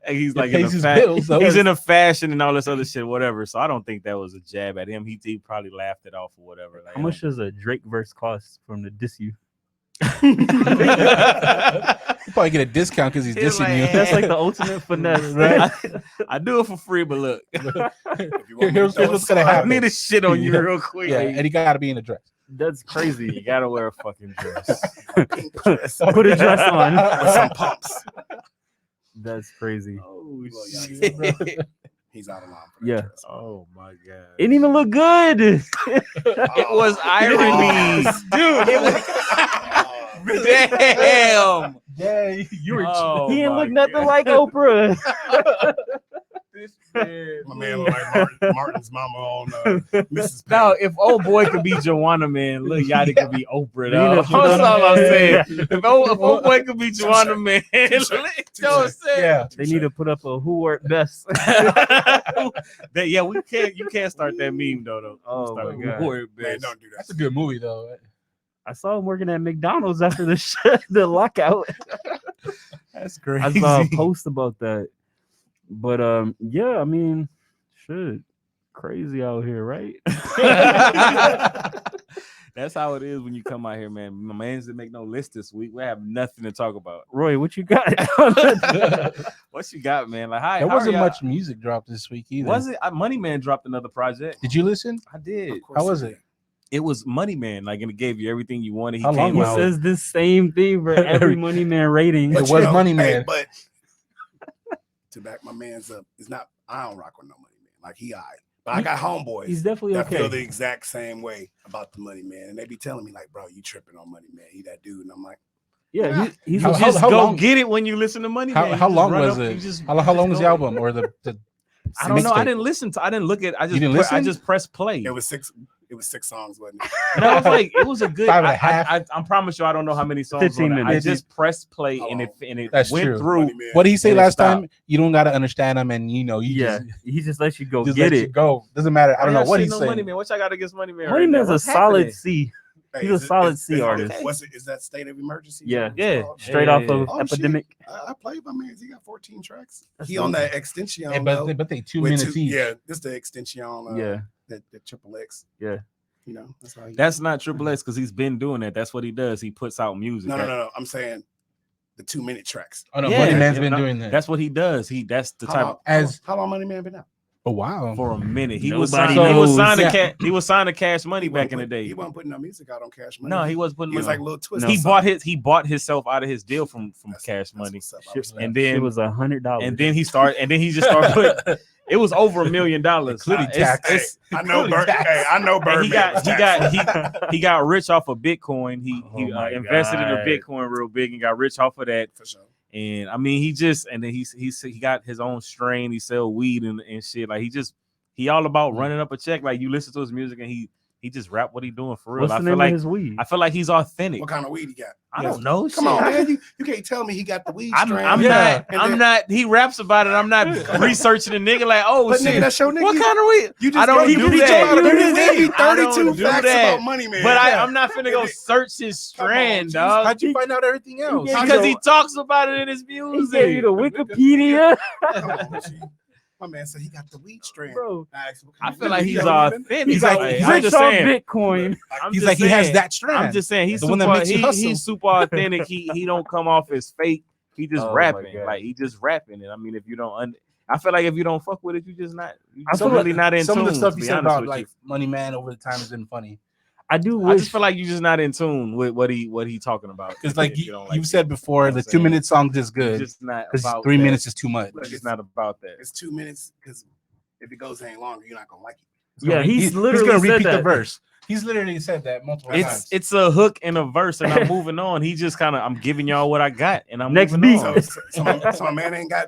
And he's like
pays his bills, so
he's
it's-
into fashion and all this other shit, whatever. So I don't think that was a jab at him. He probably laughed it off or whatever. Like,
How much does a Drake verse cost from the diss you?
You probably get a discount because he's
He's
dissing
like,
you.
That's like the ultimate finesse, right?
I do it for free, but look,
If you want me to
Here's
throw
what's
a
gonna
slide,
I
happen.
need to shit on you
Yeah.
real quick.
Yeah, and he got to be in a dress.
That's crazy.
You gotta wear a fucking dress.
pink dress
Put a dress on.
with some pumps.
That's crazy.
Oh
Well, yeah,
shit!
He's out of line. For that
Yeah.
dress.
Oh my god!
It didn't even look good.
It was irony, dude. It was damn.
Yeah, you were.
Oh,
He didn't
my
look nothing
God.
like Oprah.
This man.
My man look like Martin's mama on Mrs.
Now,
Payne.
if old boy could be Joanna, man, Lil Yachty could be Oprah.
They need
Dog.
to put
That's
on-
all I'm saying.
Yeah.
If old boy could be Joanna, man, you know what I'm saying?
Yeah.
They need to put up a who worked best.
Yeah, we can't. You can't start that meme though.
Oh,
Start
my God.
word
Man,
best.
don't do that.
That's a good movie though.
I saw him working at McDonald's after the lockout.
That's
I
crazy.
saw a post about that. But yeah, I mean, Shit, crazy out here, right?
That's how it is when you come out here, man. My man's didn't make no list this week. We have nothing to talk about.
Roy, what you got?
What you got, man? Like,
There wasn't much music dropped this week either.
Was it? Money Man dropped another project.
Did you listen?
I did.
How was it?
It was Money Man, like, and it gave you everything you wanted.
How long
He
was it?
says the same thing for every Money Man rating.
It was Money Man.
But to back my man's up, it's not. I don't rock with no Money Man. Like he, but I got homeboys.
He's definitely
that
okay.
feel the exact same way about the Money Man, and they be telling me like, "Bro, you tripping on Money Man? He that dude?" And I'm like,
Yeah, he's
how
just
go
long,
get it when you listen to Money Man.
How long was it? How long was the album or the
I don't know.
mixtape?
I didn't listen to. I didn't look at. I
didn't
just. I
listen?
just pressed play.
It was 6 songs, wasn't it?
And I was like, it was a good.
5.5.
I promise you, I don't know how many songs.
15
on it. I
minutes.
just pressed play and it
That's
went
true.
through.
Money Man.
What did he say
And it
last
stopped.
time? You don't gotta understand him, and you
he just lets you go
just
get
let you
it.
go. Doesn't matter. I don't know what he's
Money
saying.
Man. What y'all got against Money Man?
Money
right now?
Man's a
What's
solid
happening?
C.
Hey,
He's a solid C artist.
Is that State of Emergency?
Yeah.
Yeah.
Straight
Yeah,
off
yeah,
of
Oh,
Epidemic.
I played my man. He got 14 tracks.
That's
He on
dope.
that extension.
Hey, but they 2
with
minutes each.
Yeah, this the extension.
Yeah.
The Triple X.
Yeah.
You know, that's how.
That's not Triple X because he's been doing that. That's what he does. He puts out music.
No. I'm saying the 2-minute tracks.
Oh no,
Yeah.
Money Man's
Yeah,
been
no,
doing that.
That's what he does. That's the type
How long Money Man been out?
Oh wow.
for a minute. He
Nobody
was signed.
knows.
He was signed to Cash Money
He
back
wasn't
in the
put-
day.
He wasn't putting no music out on Cash Money.
No, he wasn't putting.
He was
money
like
on.
Little Twist.
No.
He bought himself out of his deal from Cash Money,
what's up. I
Shit.
respect
and
it.
It
then
was $100.
and then he just started putting. It was over $1 million,
Including tax.
I know Bird.
He got rich off of Bitcoin. He
Oh my
invested in
God.
the Bitcoin real big and got rich off of that.
For sure.
And I mean, he got his own strain. He sell weed and shit. Like he all about running up a check. Like you listen to his music and he just rap what he doing for real.
What's the name of his weed?
I feel like he's authentic.
What kind of weed he got?
I don't know.
Come on, man. You can't tell me he got the weed strain.
I'm not. He raps about it. I'm not researching the nigga like, oh,
But
shit.
nigga, that's your nigga.
What kind of weed?
You just
I don't
he
do
beat
that.
you out of
You
it.
do
He
that. I don't
32
do
facts
that.
about Money Man.
But I'm not finna go search his
Come on,
strand,
Jesus.
dog.
How'd you find out everything else?
Yeah,
Because he talks about it in his
He gave you
music.
the Wikipedia,
Come on, G. My man said he got the weed strain.
bro.
I feel like he's authentic.
He's like,
Like,
he's
I'm
Rich
just
off
saying.
Bitcoin.
I'm
He's
just
like he has
saying.
that strand.
I'm just saying he's
The one that
super.
makes you hustle.
He's super authentic. He don't come off as fake. He just
Oh my
rapping.
God.
Like he just rapping. And I mean, if you don't, I feel like if you don't fuck with it, you just not. You
I
just
feel
really not in
Some
tune.
of the stuff
to
he
be
said
honest
about
with
like
you.
Money Man over the time has been funny.
I do
I
wish.
just feel like you're just not in tune with what he talking about.
Because like
If don't like
you've
it.
said before,
You know
the
what I'm saying?
2-minute song is
You're
good.
just not
Because
about
3
that.
minutes is too much.
It's just not about that.
It's 2 minutes because if it goes any longer, you're not gonna like it.
Yeah, he's literally
gonna
said
repeat the
that.
verse. He's literally said that multiple times.
It's a hook and a verse, and I'm moving on. He just kind of I'm giving y'all what I got, and I'm
Next
moving
beat.
on.
So my man ain't got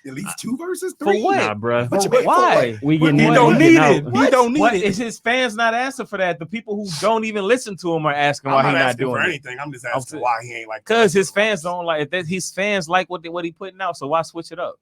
at least 2 verses.
For
3?
what?
Nah, bro.
What you mean, for
Why?
what?
We
He
getting
don't
we
need
getting
it.
out.
He don't need
What
it.
is his fans not asking for that? The people who don't even listen to him are asking
I'm
why
not
he's not
asking for
doing it.
anything. I'm just asking
saying-
why he ain't like.
Because his fans don't like that. His fans like what he putting out. So why switch it up?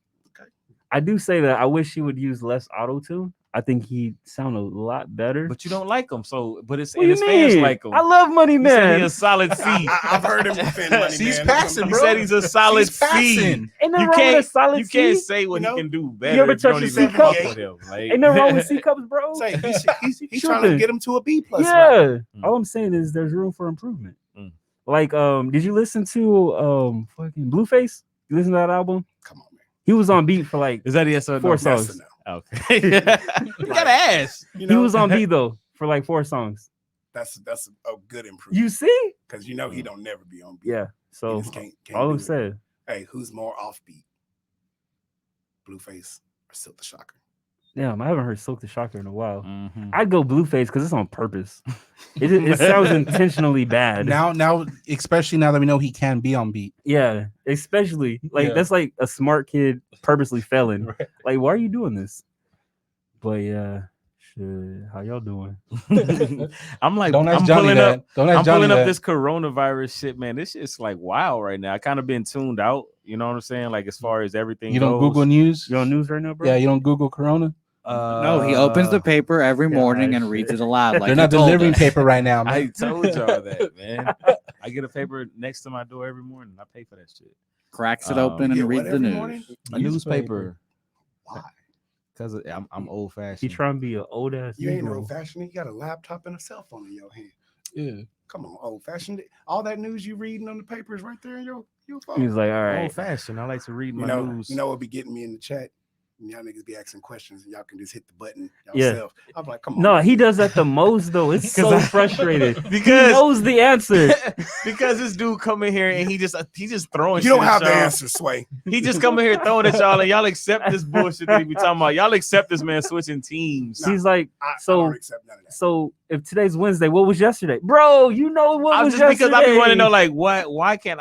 I do say that I wish he would use less auto tune. I think he sound a lot better.
But you don't like him. So, but it's
What
and
do
his
you
fans
mean?
like him.
I love Money
He said
Man.
he a solid C.
I've heard him defend Money
He's
Man.
passing,
He
bro.
said he's a solid
He's passing.
C.
Ain't nothing
You
wrong with a
can't.
solid
You can't
C.
say what
You know?
he can do
You
better.
ever
if you
touch
don't
the
even
C cup?
fuck with him. Like,
Ain't nothing wrong with C cups, bro.
Say he's trying to
tripping.
get him to a B plus.
Yeah. All I'm saying is there's room for improvement.
Mm.
Like, did you listen to fucking Blueface? You listen to that album?
Come on, man.
He was on beat for like
is that yes or no?
4
Yes or
songs.
no?
Okay. You gotta ask.
You
He
know,
was on beat though for like 4 songs.
that's a good improvement.
You see?
Because you know he don't never be on beat.
Yeah.
He
So
just can't
all
do
I'm
it.
saying,
Hey, who's more offbeat? Blueface or Silk the Shocker?
damn, I haven't heard Silk the Shocker in a while.
Mhm.
I'd go Blueface because it's on purpose. It sounds intentionally bad.
Now, especially now that we know he can be on beat.
Yeah, especially like
Yeah.
that's like a smart kid purposely failing.
Right.
Like, why are you doing this? But yeah, shit, how y'all doing?
I'm like,
Don't ask
I'm
Johnny
pulling
that.
up.
Don't ask
I'm
Johnny
pulling
that.
up this coronavirus shit, man. This shit's like wow right now. I kind of been tuned out. You know what I'm saying? Like as far as everything.
You don't
goes.
Google news?
You on news right now, bro?
Yeah, you don't Google Corona?
No, he opens the paper every morning and
gosh.
reads it aloud. Like
They're
he
not
told
delivering
us.
paper right now, man.
I told y'all that, man. I get a paper next to my door every morning. I pay for that shit.
Cracks it open
Yeah,
and
what,
reads the
every
news.
morning?
A newspaper.
Why?
Because I'm old fashioned.
He trying to be an old ass.
You ain't old fashioned. You got a laptop and a cell phone in your hand.
Yeah.
Come on, old fashioned. All that news you reading on the paper is right there in your phone.
He's like, all right.
Old fashioned. I like to read my news.
You know what be getting me in the chat? Y'all niggas be asking questions and y'all can just hit the button
Yeah.
yourself. I'm like, come on.
No, he does that the most though. It's so frustrated
because
he knows the answer.
Because this dude come in here and he just throwing.
You
shit
don't have
at
the
y'all.
answer, Sway.
He just come in here throwing at y'all and y'all accept this bullshit that he be talking about. Y'all accept this man switching teams.
He's like,
I
so
don't accept none of that.
so if today's Wednesday, what was yesterday, bro? You know what was
Just
yesterday?
because I be wanting to know like why can't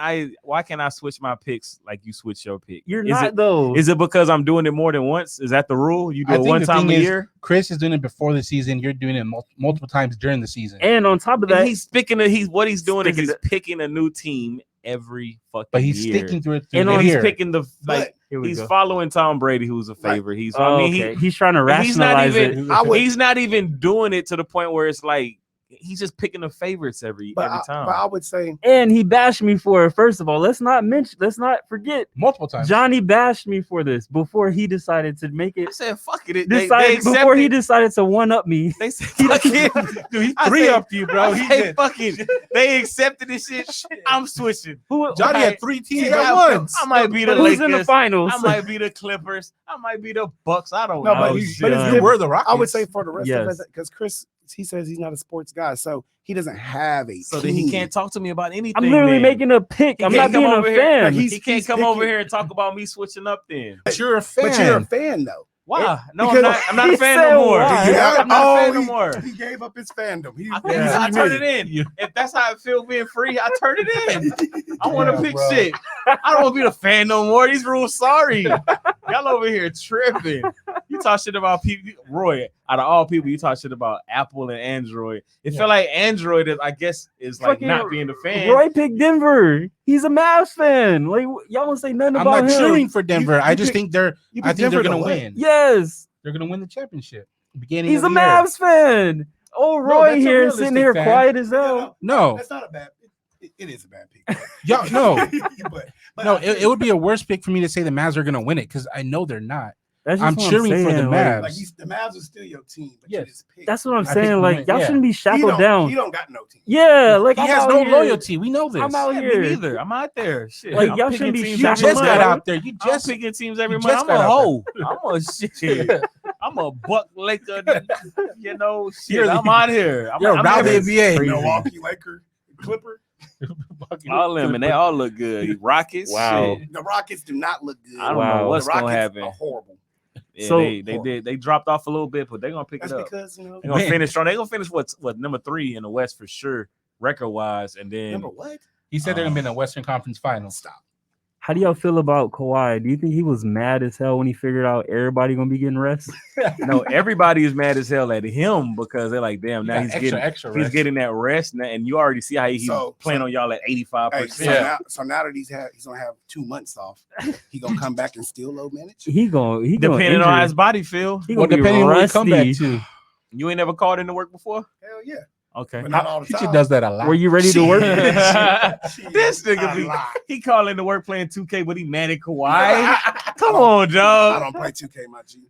I switch my picks like you switch your pick?
You're
Is
not
it,
though.
Is it because I'm doing it more than once? Is that the rule? You do
I
it
think
one
the
time
thing
a
is,
year.
Chris is doing it before the season. You're doing it multiple times during the season.
And on top of that,
And he's picking. What he's doing is he's picking a new team every fucking
but he's
year.
sticking through it through
And
the
he's
year.
picking the like.
here we
He's
go.
following Tom Brady, who's a favorite. He's. I mean,
he's trying to
and he's not
rationalize
even.
it.
He's not even doing it to the point where it's like he's just picking the favorites every time.
But I would say,
And he bashed me for it. First of all, let's not forget
multiple times.
Johnny bashed me for this before he decided to make it.
I said, "Fuck it."
Before he decided to one up me.
They said, "Fuck it."
Dude, he three up you, bro. He did.
"Fuck it." They accepted this shit. I'm switching.
Johnny had 3 teams at
I
once.
might be the
But
Lakers.
who's in the finals?
I might be the Clippers. I might be the Bucks. I don't
No,
know.
but
Oh,
you were the Rockets.
I would say for the rest of
Yes.
us, because Chris, he says he's not a sports guy, so he doesn't have a
So
team.
then he can't talk to me about anything.
I'm literally
then.
making a pick.
He
I'm
can't
not being
come
a
over here.
fan.
He can't
he's
come over
picking-
here and talk about me switching up then.
But you're a fan.
But you're a fan, though.
Why? No,
because-
I'm not a
He
fan
said
no more.
why?
I'm not a fan no more.
He gave up his fandom.
I turn it in. If that's how I feel being free, I turn it in. I want to pick
bro.
shit. I don't want to be the fan no more. These rules, sorry. Y'all over here tripping. You talk shit about people. Roy, out of all people, you talk shit about Apple and Android. It felt like Android, I guess, is like
Fucking
not being a fan.
Roy picked Denver. He's a Mavs fan. Like y'all won't say nothing
I'm
about
not
him.
cheering for Denver. I just
pick-
think I think they're gonna win.
Yes,
They're gonna win the championship. Beginning
he's
of
a
the year.
Mavs fan. Oh, Roy
that's a
here
realistic
sitting here
fan.
quiet as hell.
No,
That's not a bad. It is a bad pick.
Yo, no,
but
no. It would be a worse pick for me to say the Mavs are gonna win it because I know they're not.
That's just
I'm
what
cheering for the
saying,
Mavs.
like the Mavs are still your team. But you
Yes.
just pick.
That's what I'm
I
saying.
think
Like
we
y'all
win.
shouldn't be
He
shackled
don't-
down.
He don't got no team.
Yeah, like
He
I'm
has
out
no
here.
loyalty. We know this.
I'm out
Yeah,
here.
me neither. I'm out there. Shit.
Like,
I'm
y'all
picking
shouldn't be
teams
You
every
just
month.
got out there. You
I'm
just
picking teams every
you
month.
just
I'm a
got out
hoe. I'm a shit. I'm a Buck Laker. You know, shit. I'm out here.
you're
I'm
around the
here.
NBA.
Crazy.
Milwaukee Laker, Clipper.
All of them, and they all look good. Rockets.
Wow.
Shit.
The Rockets do not look good.
I don't
Wow.
know what's
the
gonna
Rockets
happen.
are horrible.
Yeah,
So-
they dropped off a little bit, but they're gonna pick
That's
it up.
because
They're gonna
Man.
finish strong. They're gonna finish what number 3 in the West for sure, record wise, and then
number what?
He said they're gonna be in the Western Conference Finals.
Stop.
How do y'all feel about Kawhi? Do you think he was mad as hell when he figured out everybody gonna be getting rest?
no, everybody is mad as hell at him because they're like, damn,
You
now
got
he's
extra
he's
rest.
getting that rest, and you already see how he's playing on y'all at 85%.
Hey, so now that he's gonna have 2 months off, he gonna come back and still low manage.
He gonna
Depending on how his body feel.
He
Well,
gonna be
depending on what he come back
rusty.
to.
You ain't never called into work before?
Hell yeah,
Okay.
but not all the
He
time.
just does that a lot.
Were you ready to work?
Shit.
This
A
nigga,
lot.
he call into work playing 2K, but he mad at Kawhi. Come
I
on,
I
dog.
don't play 2K, my G.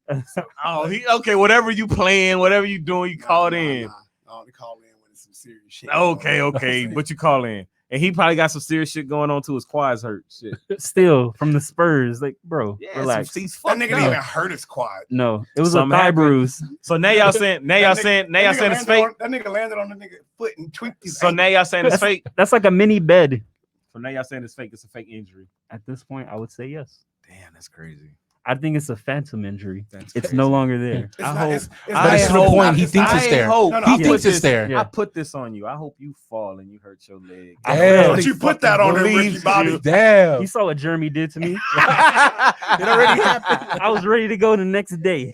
Oh, okay. Whatever you playing, whatever you doing, you called in.
I only call in when it's some serious shit.
Okay. But you call in. And he probably got some serious shit going on too. His quads hurt. Shit.
Still from the Spurs, like bro,
Yeah,
relax.
He's
that
fucked
nigga
up.
didn't even hurt his quad.
No, it was
Something
a thigh
happened.
bruise.
So now y'all saying it's fake.
That nigga landed on the nigga foot and tweaked his
So
ankle.
now y'all saying it's fake.
That's like a mini bed.
So now y'all saying it's fake. It's a fake injury.
At this point, I would say yes.
Damn, that's crazy.
I think it's a phantom injury.
That's
It's
crazy.
no longer there.
It's
I
not-
hope-
it's
But it's to the
hope-
point he thinks it's
I
there.
hope-
No, no,
He
I
thinks
put
it's there.
Yeah.
I put this on you. I hope you fall and you hurt your leg.
Damn.
But you put that on him, Ricky Bobby.
Damn.
You saw what Jeremy did to me.
It already happened.
I was ready to go the next day.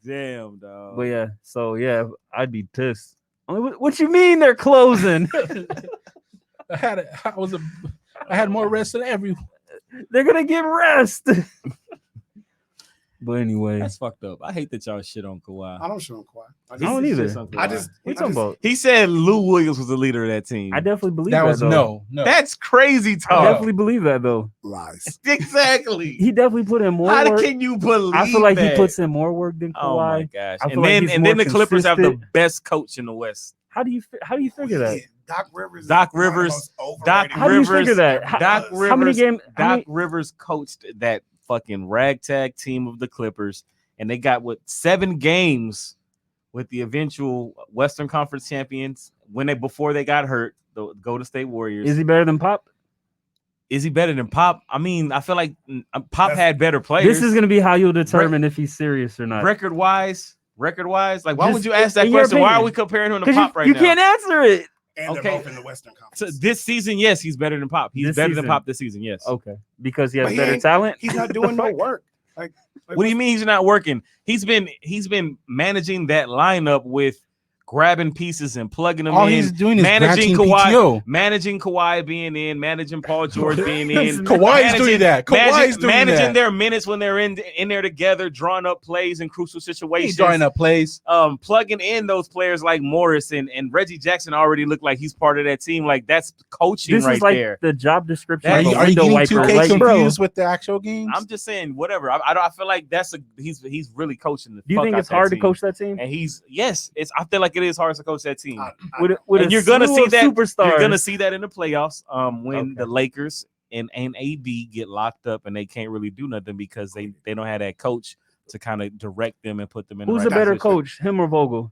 Damn, dog.
But yeah, so yeah, I'd be pissed. I'm like, what you mean they're closing?
I had more rest than everyone.
They're gonna get rest. But anyway,
That's fucked up. I hate that y'all shit on Kawhi.
I don't show him Kawhi.
I don't either.
I just
What you talking about?
He said Lou Williams was the leader of that team.
I definitely believe
That was
though.
no.
That's crazy
I
talk.
definitely believe that though.
lies.
Exactly.
He definitely put in more
How
work.
can you believe
I feel like
that?
he puts in more work than Kawhi.
Oh my gosh!
I feel
And
like
then
he's
and then
more
the Clippers have the
consistent.
best coach in the West.
How do you figure that?
Doc Rivers.
Doc
is one of the
Rivers-
most overrated
Doc
How do you
Rivers-
figure that? How,
Doc
How
Rivers.
many games?
Doc Rivers coached that fucking ragtag team of the Clippers, and they got 7 games with the eventual Western Conference champions before they got hurt. The Golden State Warriors.
Is he better than Pop?
Is he better than Pop? I mean, I feel like Pop had better players.
This is gonna be how you'll determine if he's serious or not.
record wise. Like, why
Just
would you ask that
in your
question? Why are
opinion.
we comparing him to
Because
Pop right
you
now?
can't answer it.
And
Okay.
they're both in the Western
So
Conference.
this season, yes, he's better than Pop. He's
This
better
season.
than Pop this season. Yes.
Okay, because he has
But he
better
ain't-
talent.
He's not doing no work. Like
What do you mean he's not working? He's been managing that lineup with grabbing pieces and plugging them
All
in.
he's doing is
managing
granting
Kawhi,
PTO.
managing Kawhi being in, managing Paul George being in.
Kawhi is doing that. Kawhi is doing
managing
that.
their minutes when they're in there together, drawing up plays in crucial
He's
situations.
drawing up plays.
Plugging in those players like Morris and Reggie Jackson already look like he's part of that team. Like, that's coaching
This
right
is like
there.
the job description.
Are
of
you-
a
Are you
window
getting
wiper.
2K
Like, bro,
confused with the actual games?
I'm just saying, whatever. I feel like he's really coaching the.
do you
fuck
think
out
it's
that
hard to
team.
coach that team?
And I feel like it is hard to coach that team.
With
And
a
you're gonna
slew
see
of
that.
superstars.
You're gonna see that in the playoffs. When
Okay.
the Lakers and AD get locked up and they can't really do nothing because they don't have that coach to kind of direct them and put them in.
Who's
the
a
right
better
position.
coach, him or Vogel?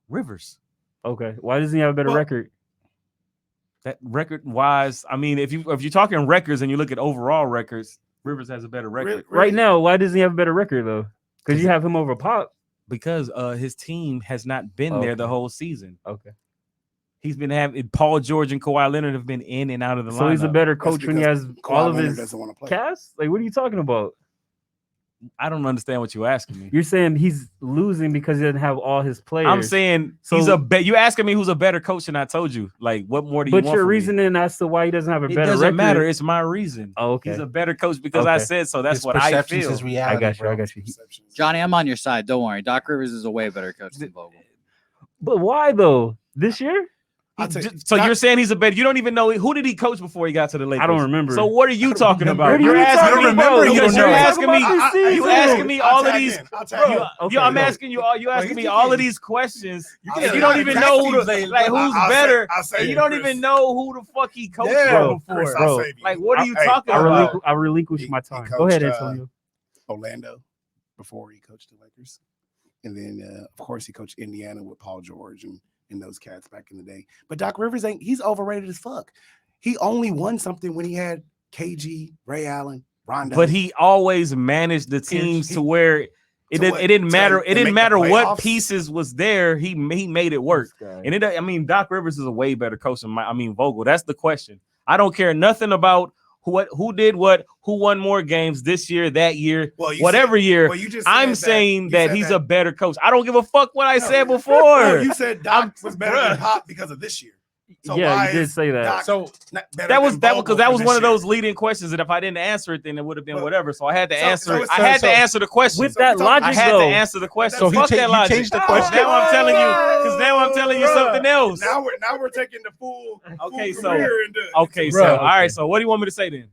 Rivers.
Okay, why doesn't he have a better
Well,
record?
That record wise, I mean, if you're talking records and you look at overall records, Rivers has a better record
Right now, why doesn't he have a better record though? Because you have him over Pop.
because his team has not been there the
Okay.
whole season.
Okay,
He's been having Paul George and Kawhi Leonard have been in and out of the
so
lineup.
he's a better
That's
coach when he
because
has
Kawhi
all of
Leonard
his
doesn't want to play.
cast. Like, what are you talking about?
I don't understand what you're asking me.
You're saying he's losing because he doesn't have all his players.
I'm saying he's
So-
you asking me who's a better coach than I told you. Like, what more do you
but
want
your
from me?
reasoning as to why he doesn't have a
It
better
doesn't
record.
matter. It's my reason.
Oh, okay.
He's a better coach because I
Okay.
said so. That's
His
what I
perceptions
feel.
is reality.
I got you.
bro.
I got you.
Perceptions.
Johnny, I'm on your side. Don't worry. Doc Rivers is a way better coach than Vogel.
But why though? This year?
I'll tell you,
So
Doc-
you're saying he's a better? You don't even know who did he coach before he got to the Lakers?
I don't remember.
So what are you talking
remember.
about?
What are
You're
you
asking
talking
me
about?
You
because
don't
you're
know.
asking me.
You
You asking me all of these.
I'll tag in.
Okay,
I'm
go.
asking you all. You asking me
he's
all of
getting-
these questions.
You
and
can-
you don't even know who
Exactly.
like who's
I'll
better.
I'll say
And you
it,
don't
Chris.
even know who the fuck he coached
Yeah,
for
Chris,
before.
I'll
Bro.
save you.
Like, what are you
Hey,
talking
I
about?
relinquish
He-
my
he
time. Go ahead,
coached,
Antonio.
Orlando before he coached the Lakers, and then of course he coached Indiana with Paul George and those cats back in the day. But Doc Rivers he's overrated as fuck. He only won something when he had KG, Ray Allen, Rondo.
But he always managed the teams to where it didn't matter. It didn't matter what pieces was there. He made it work. And Doc Rivers is a way better coach than Vogel. That's the question. I don't care nothing about who did what, who won more games this year, that year, whatever year.
You just
I'm
said
saying that he's a better coach. I don't give a fuck what I
No,
said before.
No, you said Doc was better than Pop because of this year. So
Yeah,
why
you did
is
say that.
Doc
So
not better
That was
than
because
Vogel
that
for
was
this
one of
year?
those leading questions, and if I didn't answer it, then it would have been
Well,
whatever. So I had to
so-
answer.
so-
I had
so-
to answer the question.
With
So
that
we're talking-
I
logic,
had to
though,
answer the question.
So he
Fuck
cha-
that
you
logic.
changed the question?
Now I'm telling you, because now I'm telling you
Bruh.
something else.
Now we're taking the full
Okay,
full
so-
career into
Okay, so
Bruh,
all right. So what do you want me to say then?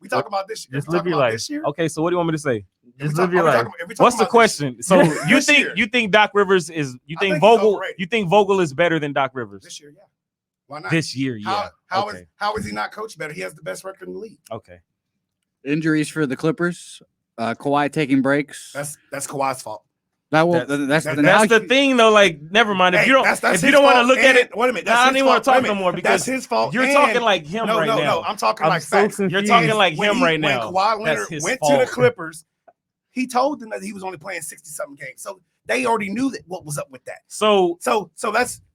we talk about this year.
Just
We
live
talk
your
about
life.
This year.
Okay, so what do you want me to say?
Just live your life.
What's the question? So you
This
think
year.
Doc Rivers is
I think he's overrated.
you think Vogel is better than Doc Rivers
This year, yeah. Why not?
this year? Yeah.
How is he not coached better? He has the best record in the league.
Okay.
Injuries for the Clippers. Kawhi taking breaks.
That's Kawhi's fault.
That's
That's the thing though. Like, never mind. If
Hey,
you don't,
that's
if you
his
don't want to
fault,
look at
and-
it,
wait a minute.
nah, I
That's
don't
his
even want
fault.
to talk
Wait a
no
minute.
more because
that's his fault.
you're
and-
talking like him
no,
right
no,
now.
no. I'm talking
I'm
like
so
facts.
confused.
You're talking like
When
him
he-
right now.
When Kawhi
That's
Leonard
his
went
fault.
to the Clippers, he told them that he was only playing 60-something games. So they already knew that what was up with that.
So
So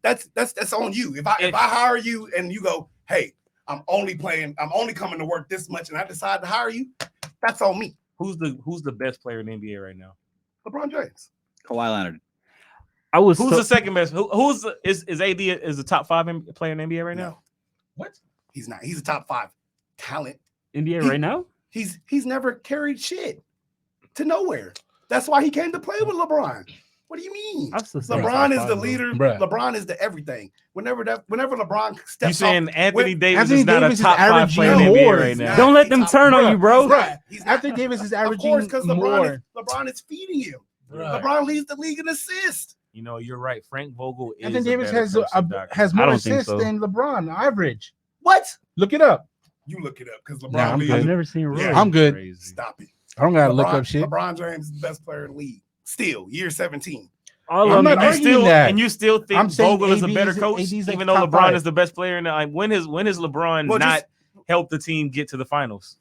that's on you. If I hire you and you go, hey, I'm only coming to work this much, and I decide to hire you, that's on me.
who's the best player in the NBA right now?
LeBron James.
Kawhi Leonard.
I was
Who's the second best? Is AD is the top 5 player in the NBA right now?
No. What? He's not. He's a top 5 talent.
NBA right now?
He's never carried shit. to nowhere. That's why he came to play with LeBron. What do you mean? LeBron is the leader. LeBron is the everything. Whenever LeBron steps,
you saying
off,
Anthony Davis is not a top 5 player in the NBA right now?
Don't let them turn on you, bro.
Anthony Davis is averaging
of course, because
more.
LeBron is feeding him. LeBron leads the league in assists.
You know, you're right. Frank Vogel is.
Anthony Davis has more assists than LeBron average.
What?
Look it up.
You look it up because LeBron.
I've never seen Roy.
I'm good.
Crazy.
Stop it.
I don't gotta look up shit.
LeBron James is the best player in the league. Still, year 17.
I'm not arguing that.
And you still think Vogel is a better coach,
like
even though LeBron is the best player in the. When has LeBron not helped the team get to the finals?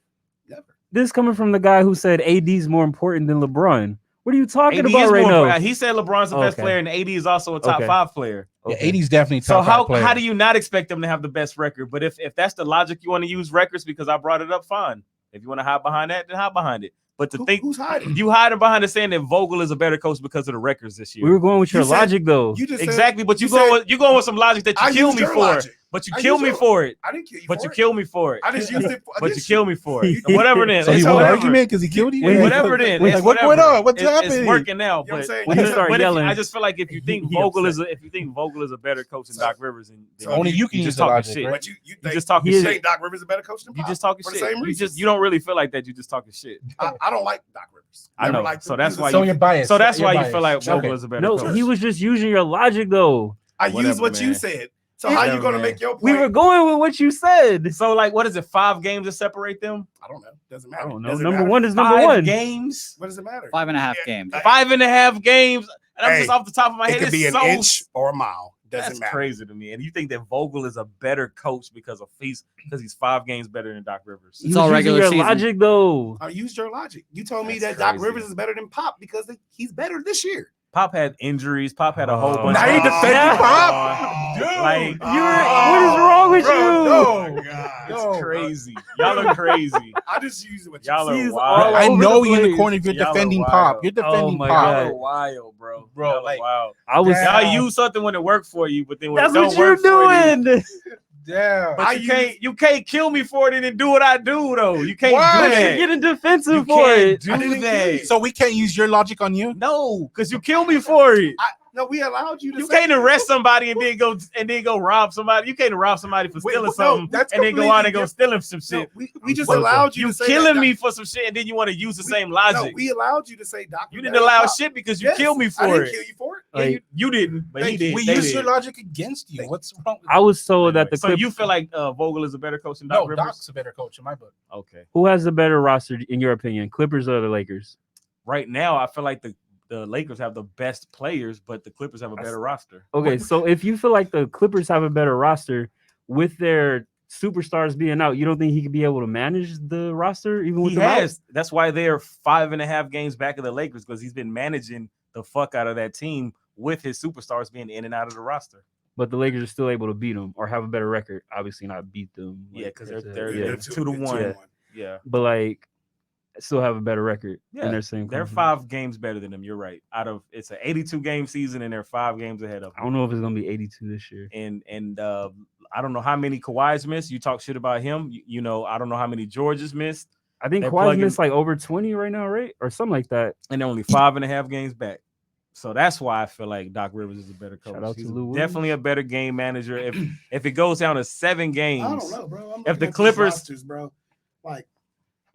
Never.
This coming from the guy who said AD is more important than LeBron. What are you talking about right now?
He said LeBron's the best player, and AD is also a top 5 player.
Yeah, AD is definitely top 5 player.
So how do you not expect them to have the best record? But if that's the logic you want to use records because I brought it up, fine. If you want to hide behind that, then hide behind it. But
who's hiding?
You hiding behind the saying that Vogel is a better coach because of the records this year.
We were going with your logic, though.
Exactly, but you're going with some logic that you killed me for. But you killed me for it.
I didn't kill you.
But you killed me for it.
I just used it.
But you killed me for it. Whatever then.
So he won an argument because he killed you.
Whatever then.
What's going on? What's happening?
It's working now.
But
I just feel like if you think Vogel is a better coach than Doc Rivers, then
only you can
just
use
talking shit.
But you
just talking shit.
Think Doc Rivers is a better coach than Pop?
You just talking shit. You don't really feel like that. You just talking shit.
I don't like Doc Rivers.
I know. So that's why
you're biased.
So that's why you feel like Vogel is a better coach.
No, he was just using your logic, though.
I use what you said. So how you going to make your point?
We were going with what you said.
So like, what is it? 5 games to separate them?
I don't know. Doesn't matter.
I don't know. Number one is number
5
one.
games.
What does it matter?
5.5 games.
5.5 games. And I'm just off the top of my head.
It could be an inch or a mile. Doesn't matter.
Crazy to me. And you think that Vogel is a better coach because he's 5 games better than Doc Rivers?
It's all regular season.
Logic, though.
I used your logic. You told me that Doc Rivers is better than Pop because he's better this year.
Pop had injuries. Pop had a whole bunch.
Now you defending Pop, dude.
Like,
what is wrong with you?
Oh my God,
it's crazy. Y'all are crazy.
I just use what
y'all are
He's
wild.
I know you're in the corner. You're defending Pop. You're defending Pop.
Y'all are wild, bro.
Like,
wild.
y'all
use something when it worked for you, but then when
that's
it don't
what you're
work
doing.
Yeah,
but you can't kill me for it and then do what I do though. You can't do that.
You're getting defensive for it.
Do that.
So we can't use your logic on you?
No, because you kill me for it.
No, we allowed you to.
You can't arrest somebody and then go rob somebody. You can't rob somebody for stealing something and then go out and go stealing some shit.
We just allowed you to say
killing me for some shit and then you want to use the same logic.
No, we allowed you to say Doc.
You didn't allow shit because you killed me for it.
I didn't kill you for it.
Like, you didn't, but he did.
We used your logic against you. What's wrong?
I was told that the
so you feel like Vogel is a better coach than Doc Rivers?
No, Doc's a better coach in my book.
Okay.
Who has the better roster in your opinion, Clippers or the Lakers?
Right now, I feel like the Lakers have the best players, but the Clippers have a better roster.
Okay, so if you feel like the Clippers have a better roster with their superstars being out, you don't think he could be able to manage the roster even with
he has. That's why they're 5.5 games back of the Lakers because he's been managing the fuck out of that team with his superstars being in and out of the roster.
But the Lakers are still able to beat them or have a better record. Obviously, not beat them.
Yeah, because they're 2-1. Yeah,
but like still have a better record.
Yeah,
in their same.
They're 5 games better than them. You're right. It's an 82 game season and they're 5 games ahead of them.
I don't know if it's gonna be 82 this year.
And I don't know how many Kawhi's missed. You talk shit about him. You know, I don't know how many George's missed.
I think Kawhi's missed like over 20 right now, right? Or something like that.
And they're only 5.5 games back. So that's why I feel like Doc Rivers is a better coach.
Shout out
He's
to Lou
definitely a better game manager. If it goes down to 7 games,
I don't know, bro.
If the Clippers,
rosters, bro, like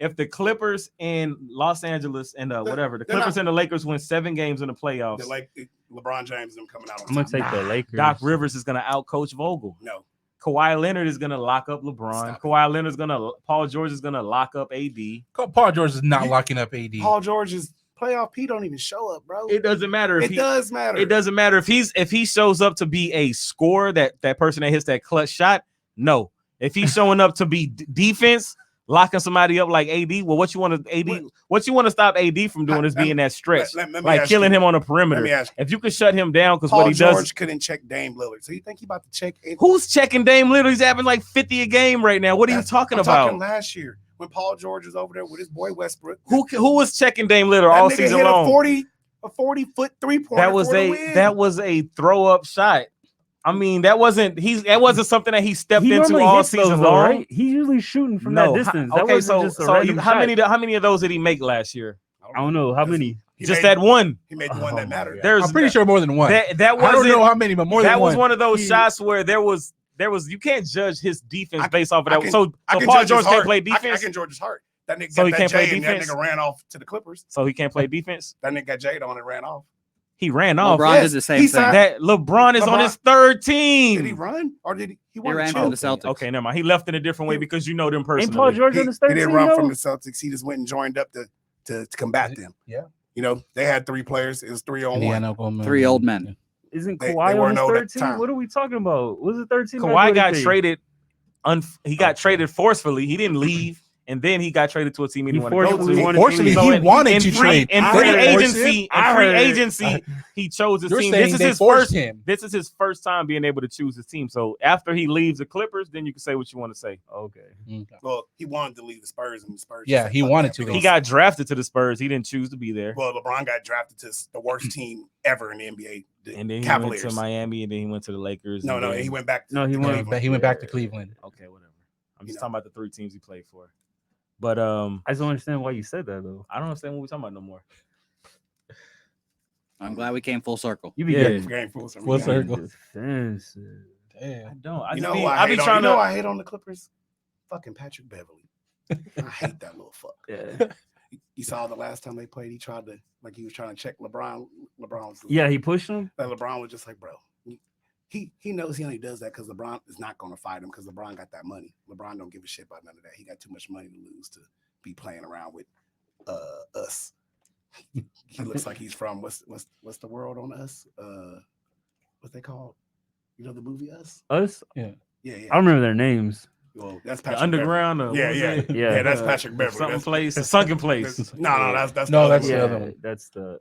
if the Clippers in Los Angeles and the Clippers and the Lakers win 7 games in the playoffs,
like LeBron James them coming out.
I'm gonna take the Lakers.
Doc Rivers is gonna outcoach Vogel.
No.
Kawhi Leonard is gonna lock up LeBron. Kawhi Leonard is Paul George is gonna lock up AD.
Paul George is not locking up AD.
Paul George's playoff P don't even show up, bro.
It doesn't matter.
It does matter.
It doesn't matter if he shows up to be a scorer, that person that hits that clutch shot. No, if he's showing up to be defense, locking somebody up like AD. Well, what you want to stop AD from doing is being that stretch, like killing him on the perimeter. If you can shut him down, because what he does,
George couldn't check Dame Lillard. So you think he about to check?
Who's checking Dame Lillard? He's having like 50 a game right now. What are you talking about?
Talking last year when Paul George was over there with his boy Westbrook.
Who was checking Dame Lillard all season long?
A 40-foot 3-pointer.
That was a throw up shot. I mean, that wasn't something that he stepped into all season long. Right?
He's usually shooting from that distance.
Okay, so how many of those did he make last year?
I don't know how many.
Just that one.
He made the one that mattered.
I'm pretty sure more than one.
That
I don't know how many, but more than one.
That was one of those shots where there was. You can't judge his defense based off of that. So Paul George can't play defense.
I can George's heart. That nigga
so he
got
can't
that
play
J and
defense.
that nigga ran off to the Clippers.
So he can't play defense.
That nigga got Jade on and ran off.
He ran off.
LeBron did the same thing.
That LeBron is on his third team.
Did he run or did he?
He ran from the Celtics.
Okay, never mind. He left in a different way because you know them personally.
Ain't Paul George on his third
He didn't
team,
run
though?
from the Celtics. He just went and joined up to combat them.
Yeah.
You know, they had 3 players. It was 3-on-1.
3 old men.
Isn't
They
Kawhi on
weren't
his
old at
third
the
team?
time.
What are we talking about? What's the third team?
Kawhi got traded. He got traded forcefully. He didn't leave. And then he got traded to a team he didn't want to go to.
Unfortunately, he wanted to trade.
In free agency, he chose his team. This is his first time being able to choose his team. So after he leaves the Clippers, then you can say what you want to say.
Okay.
Well, he wanted to leave the Spurs, and the Spurs.
Yeah, he wanted to.
He got drafted to the Spurs. He didn't choose to be there.
Well, LeBron got drafted to the worst team ever in the NBA.
And then he
Cavaliers.
went to Miami, and then he went to the Lakers.
No, he went back.
He went back to Cleveland.
Okay, whatever. I'm just talking about the 3 teams he played for. But
I just don't understand why you said that though.
I don't understand what we're talking about no more.
I'm glad we came full circle.
You be
getting
full circle.
Defensive.
Damn. I don't.
I hate on the Clippers. Fucking Patrick Beverly. I hate that little fuck.
Yeah.
You saw the last time they played. He was trying to check LeBron. LeBron was.
Yeah, he pushed him.
And LeBron was just like, bro. He knows he only does that because LeBron is not going to fight him because LeBron got that money. LeBron don't give a shit about none of that. He got too much money to lose to be playing around with us. He looks like he's from what's the world on Us? What's they called? You know the movie Us?
Us?
Yeah.
I don't remember their names.
Well, that's Patrick
Underground.
Yeah, that's Patrick Beverly.
A sunken place.
No, that's
the other one.
That's the.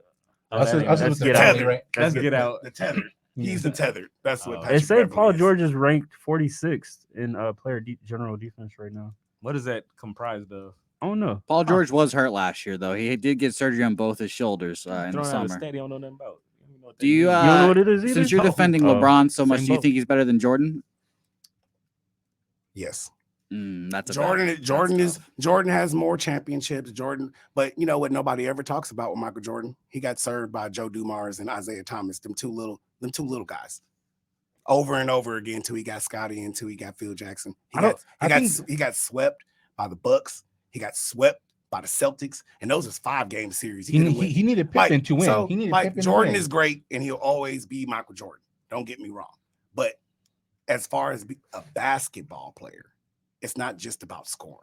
That's
Get Out.
right?
Let's get out.
The tether. He's the tethered. That's what
They
Patrick
say
Beverly
Paul
is.
George is ranked 46th in player general defense right now.
What is that comprised of?
I don't know.
Paul George was hurt last year, though. He did get surgery on both his shoulders in the summer.
I don't know nothing about.
Do you?
You don't know what it is either?
Since you're defending LeBron so much, do you
boat.
think he's better than Jordan?
Yes.
That's
Jordan has more championships. But you know what? Nobody ever talks about with Michael Jordan. He got served by Joe Dumars and Isaiah Thomas. Them two little guys. Over and over again until he got Scotty, until he got Phil Jackson. He got swept by the Bucs. He got swept by the Celtics, and those is 5-game series.
He needed Pippen to win.
So,
he needed Pippen
Jordan
to win.
is great, and he'll always be Michael Jordan. Don't get me wrong, but as far as a basketball player, it's not just about scoring.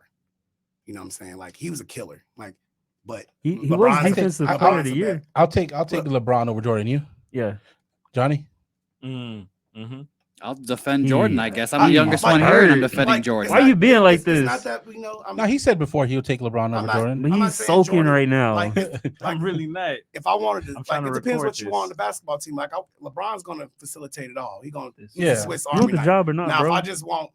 You know what I'm saying? Like he was a killer. But
he was defensive player of the year.
I'll take LeBron over Jordan. You?
Yeah.
Johnny?
Mm-hmm.
I'll defend Jordan, I guess. I'm the youngest one here, and I'm defending Jordan.
Why are you being like this?
It's not that we know.
No, he said before he'll take LeBron over Jordan.
But he's sulking right now.
I'm really not.
If I wanted to,
trying to
it depends
record
what you
this.
want on the basketball team. LeBron's going to facilitate it all. He's
Yeah.
a Swiss
You
Army
want the
knife.
job or not,
Now,
bro?
if I just want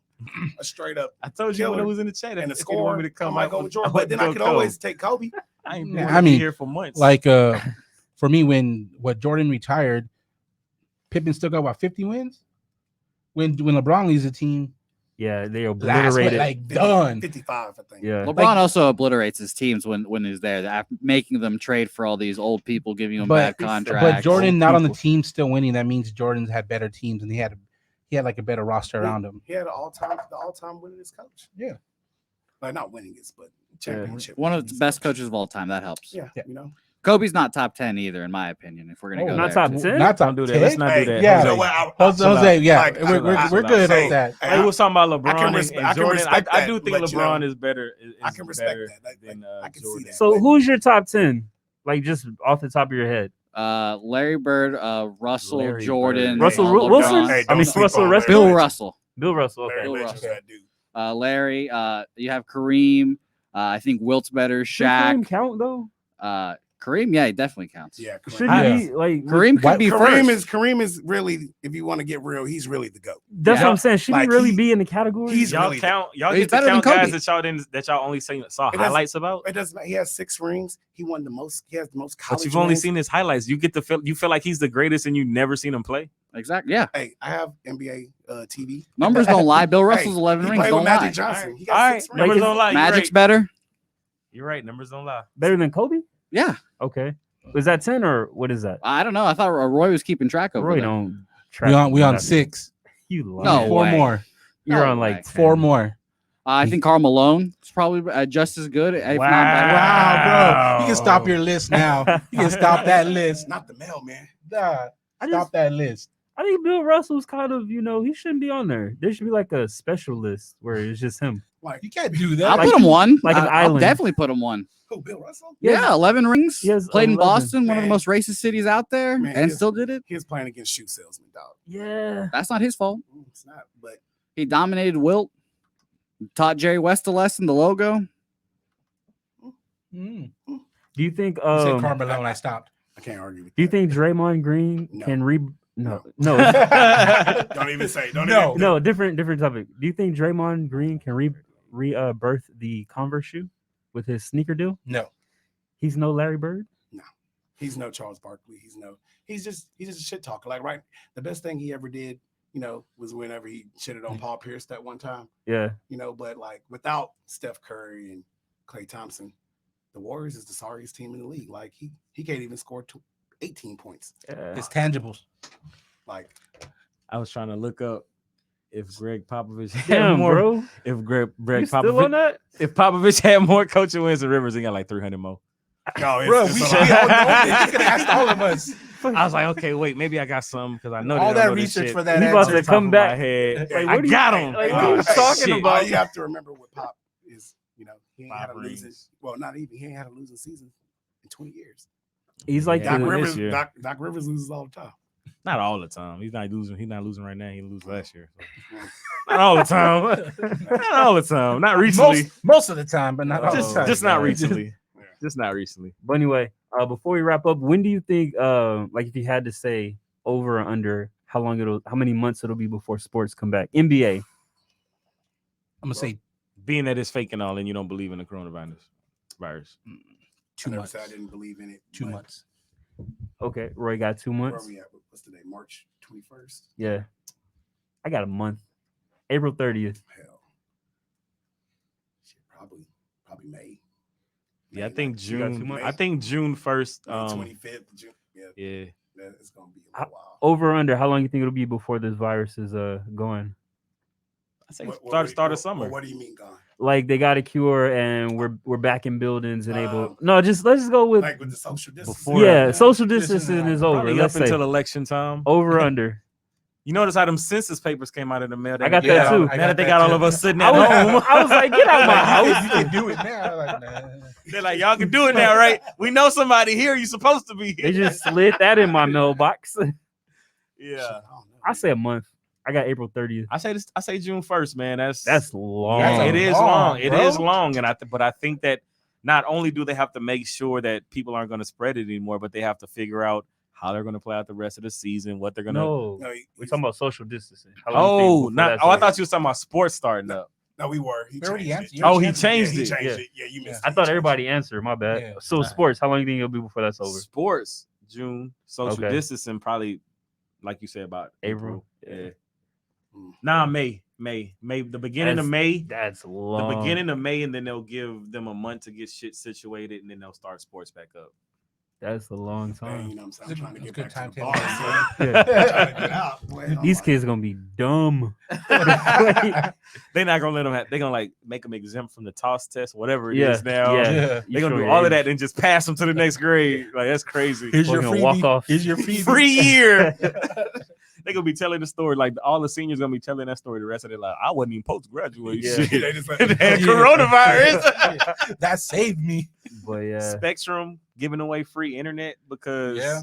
a straight up
I told you when it was in the chat.
and the
if you want
score,
me to come
I might
out
go with Jordan.
I
But then I
would
could
go
always take Kobe.
I ain't
Yeah,
been
I mean,
here for months.
Like for me, when Jordan retired, Pippen still got about 50 wins. When LeBron leaves the team,
Yeah, they
last
obliterated.
done.
55, I think.
Yeah.
LeBron also obliterates his teams when he's there, making them trade for all these old people, giving them bad contracts.
But Jordan not on the team still winning. That means Jordan's had better teams and he had like a better roster around him.
He had the all-time winningest coach.
Yeah.
Like not winningest, but championship.
One of the best coaches of all time. That helps.
Yeah, you know.
Kobe's not top 10 either, in my opinion. If we're gonna go
not
there,
top 10.
Not top
Don't do that.
10?
Let's not do that.
Yeah.
You know what?
Jose, yeah,
Like,
we're good at that.
I was talking about
I can
LeBron and
I can
Jordan.
respect
I
that,
do think
but, you
LeBron
know,
is better.
I can respect
better
that.
than
I can see
Jordan.
that.
So who's your top 10? Like just off the top of your head.
Larry Bird, Russell,
Larry
Jordan,
Bird.
Russell
LeBron.
Wilson?
Hey,
I mean,
don't sleep
Russell
on
Westbrook?
Larry.
Bill Russell,
Bill Russell. Okay.
Larry
Bill
Bird,
Russell.
that dude.
Larry. You have Kareem. I think Wilt's better.
Should Kareem
Shaq.
count though?
Kareem, yeah, he definitely counts.
Yeah,
Should
Kareem.
he like
Kareem could be first.
Kareem is really, if you want to get real, he's really the GOAT.
That's what I'm saying. Should he
Like,
really be in the category?
he's
Y'all
really
count. Y'all
He's
get to
better than
count guys
Kobe.
that y'all only saw
It doesn't-
highlights about.
It doesn't. He has 6 rings. He won the most. He has the most college.
But you've only
rings.
seen his highlights. You get to feel. You feel like he's the greatest, and you never seen him play.
Exactly. Yeah.
Hey, I have NBA TV.
Numbers don't lie. Bill Russell's
Hey,
11
he
rings
played
don't
with Magic
lie.
Johnson. He
All
got
right,
6 rings.
numbers don't lie. You're
Magic's
right.
better.
You're right. Numbers don't lie.
Better than Kobe?
Yeah.
Okay. Is that 10 or what is that?
I don't know. I thought Roy was keeping track of
Roy
it.
don't
We on
nothing.
6.
You
No
lying.
4
way.
more.
You're
No
on like
way.
4
10.
more.
I think Karl Malone is probably just as good, if not better.
Wow, bro. You can stop your list now. You can stop that list.
Not the mailman.
Nah, stop that list.
I think Bill Russell's kind of, he shouldn't be on there. There should be like a special list where it's just him.
Like,
You can't do that.
I'll
Like-
put him one.
like an
I'll
island.
definitely put him one.
who, Bill Russell?
Yeah, 11 rings.
He has
Played in
11.
Boston, one of the
Man.
most racist cities out there,
Man,
and
he
still did it.
He was playing against shoe salesmen, dog.
Yeah.
That's not his fault.
It's not, but
He dominated Wilt, taught Jerry West a lesson, the logo.
Mm.
Do you think
You said Carmelo, I stopped.
I can't argue with
do you
that.
think Draymond Green
No.
can no.
Don't even say. Don't
No.
even.
No, different topic. Do you think Draymond Green can birth the Converse shoe with his sneaker deal?
No.
He's no Larry Bird.
He's no Charles Barkley. He's just a shit talker. Like, right, the best thing he ever did, was whenever he shitted on Paul Pierce that one time.
Yeah.
But like without Steph Curry and Klay Thompson, the Warriors is the sorriest team in the league. Like he can't even score 18 points.
Yeah.
It's tangibles.
Like,
I was trying to look up if Greg Popovich had
Damn,
more.
bro.
If Greg
You still on
Popovich,
that?
if Popovich had more coaching wins than Rivers, he got like 300 more.
no,
Bro,
it's
we
a
should
lot.
all know this. You could have asked all of us.
I was like, okay, wait, maybe I got some because I know
All
they
that
don't know this
research
shit.
for that
He about
answer.
to come back.
Head.
Like,
I
what do you-
got him.
like,
what are you
talking
shit.
about?
All you have to remember with Pop is, he ain't had a
5
losing.
rings.
Well, not even. He ain't had a losing season in 20 years.
He's like
Yeah,
Doc
the,
this
Rivers.
year.
Doc Rivers loses all the time.
Not all the time. He's not losing. He's not losing right now. He lose last year. So. Not all the time. Not all the time. Not recently.
Most of the time, but not all
Just,
the time.
just not
God.
recently.
Yeah.
Just not recently.
But anyway, before we wrap up, when do you think like if you had to say over or under how many months it'll be before sports come back? NBA.
I'm gonna say
Being that it's fake and all, and you don't believe in the coronavirus.
2
I never
months.
said I didn't believe in it.
2
but
months.
Okay, Roy got 2
Where
months.
are we at? What's today? March 21st.
Yeah. I got a month. April 30th.
Hell, shit, probably May.
Yeah, I
May,
think
like,
You got 2
June.
months?
I think June 1st.
May 25th. June. Yeah,
Yeah.
it's gonna be a little while.
Over or under, how long you think it'll be before this virus is going?
I say
What-
start of summer.
What do you mean gone?
Like they got a cure and we're back in buildings and able.
Um,
No, let's just go with
Like with the social distancing.
Before
yeah.
that,
Social
This is
distancing
not-
is over.
Probably
Let's
up
say
until election time.
over or under.
You notice how them census papers came out in the mail.
I got
Now
that too.
I
that they
that
got all
too.
of us sitting
I
at
was,
home.
I was like, get out my house.
You can do it now. Like, nah.
They're like, y'all can do it now, right? We know somebody here. You're supposed to be
They
here.
just slid that in my mailbox.
Yeah.
I say a month. I got April 30th.
I say June 1st, man.
That's long.
That's a
it is
long,
long. It
bro.
is long, and but I think that not only do they have to make sure that people aren't going to spread it anymore, but they have to figure out how they're going to play out the rest of the season, what they're going to.
No,
No,
we're talking about social distancing. How long you think before
Not.
that's
Oh, I
over?
thought you were talking about sports starting up.
No, we were. He
We already
changed
answered.
it.
You
Oh,
already
he
answered.
changed
Yeah,
it.
he changed
Yeah.
it. Yeah, you missed.
I
it.
thought
He
everybody answered. My bad.
Yeah.
So sports, how long do you think it'll be before that's over?
Sports June, social
Okay.
distancing probably, like you said, about
April.
Yeah.
Mm.
Nah, May. The beginning of May.
That's
The
long.
beginning of May, and then they'll give them a month to get shit situated, and then they'll start sports back up.
That's a long
Man,
time.
you know what I'm saying? I'm trying to get
Good
back to the
timetable.
bar, son.
Yeah.
I'm trying to get out. Boy, I'm
These
like,
kids gonna be dumb.
They're not gonna let them. They're gonna like make them exempt from the toss test, whatever it
Yeah,
is now.
yeah.
Yeah.
You
They're gonna
show
do
your
all of
age.
that and just pass them to the next grade. Like that's crazy.
Here's your
Fucking
freebie.
walk-off.
Here's your freebie.
Free year. They're gonna be telling the story. Like all the seniors gonna be telling that story the rest of their life. I wasn't even supposed to graduate.
Yeah.
Shit.
they just let
And
me
then
go.
coronavirus.
That saved me.
But yeah,
Spectrum giving away free internet because
Yeah.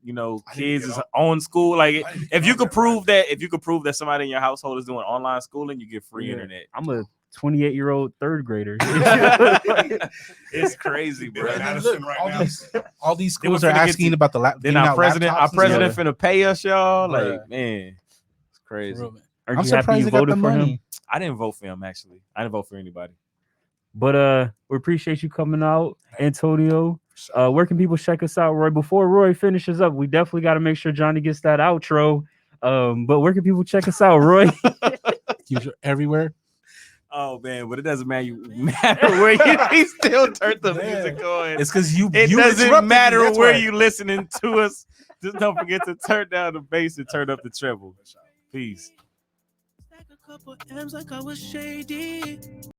you know
I didn't
kids
get
is
on-
on school. Like
I didn't
if
get
you
on
could
that
prove that somebody in your household is doing online schooling, you get free
Yeah.
internet.
I'm a 28-year-old third grader.
It's crazy, bro.
They're in Madison right now.
All these
They was
schools are
finna get
asking
to-
about the
Then our president
finna
finna pay us, y'all. Like
Bruh.
man, it's crazy.
Aren't
I'm
you happy
surprised
you
they got the
voted for him?
money.
I didn't vote for him actually. I didn't vote for anybody.
But we appreciate you coming out, Antonio. Where can people check us out, Roy? Before Roy finishes up, we definitely got to make sure Johnny gets that outro. But where can people check us out, Roy?
Everywhere.
Oh man, but it doesn't matter where you still turn the music on.
It's because you.
It
you
doesn't
interrupted me,
matter
that's
where
why.
you listening to us. Just don't forget to turn down the bass and turn up the treble. Peace.
Stack a couple M's like I was shady.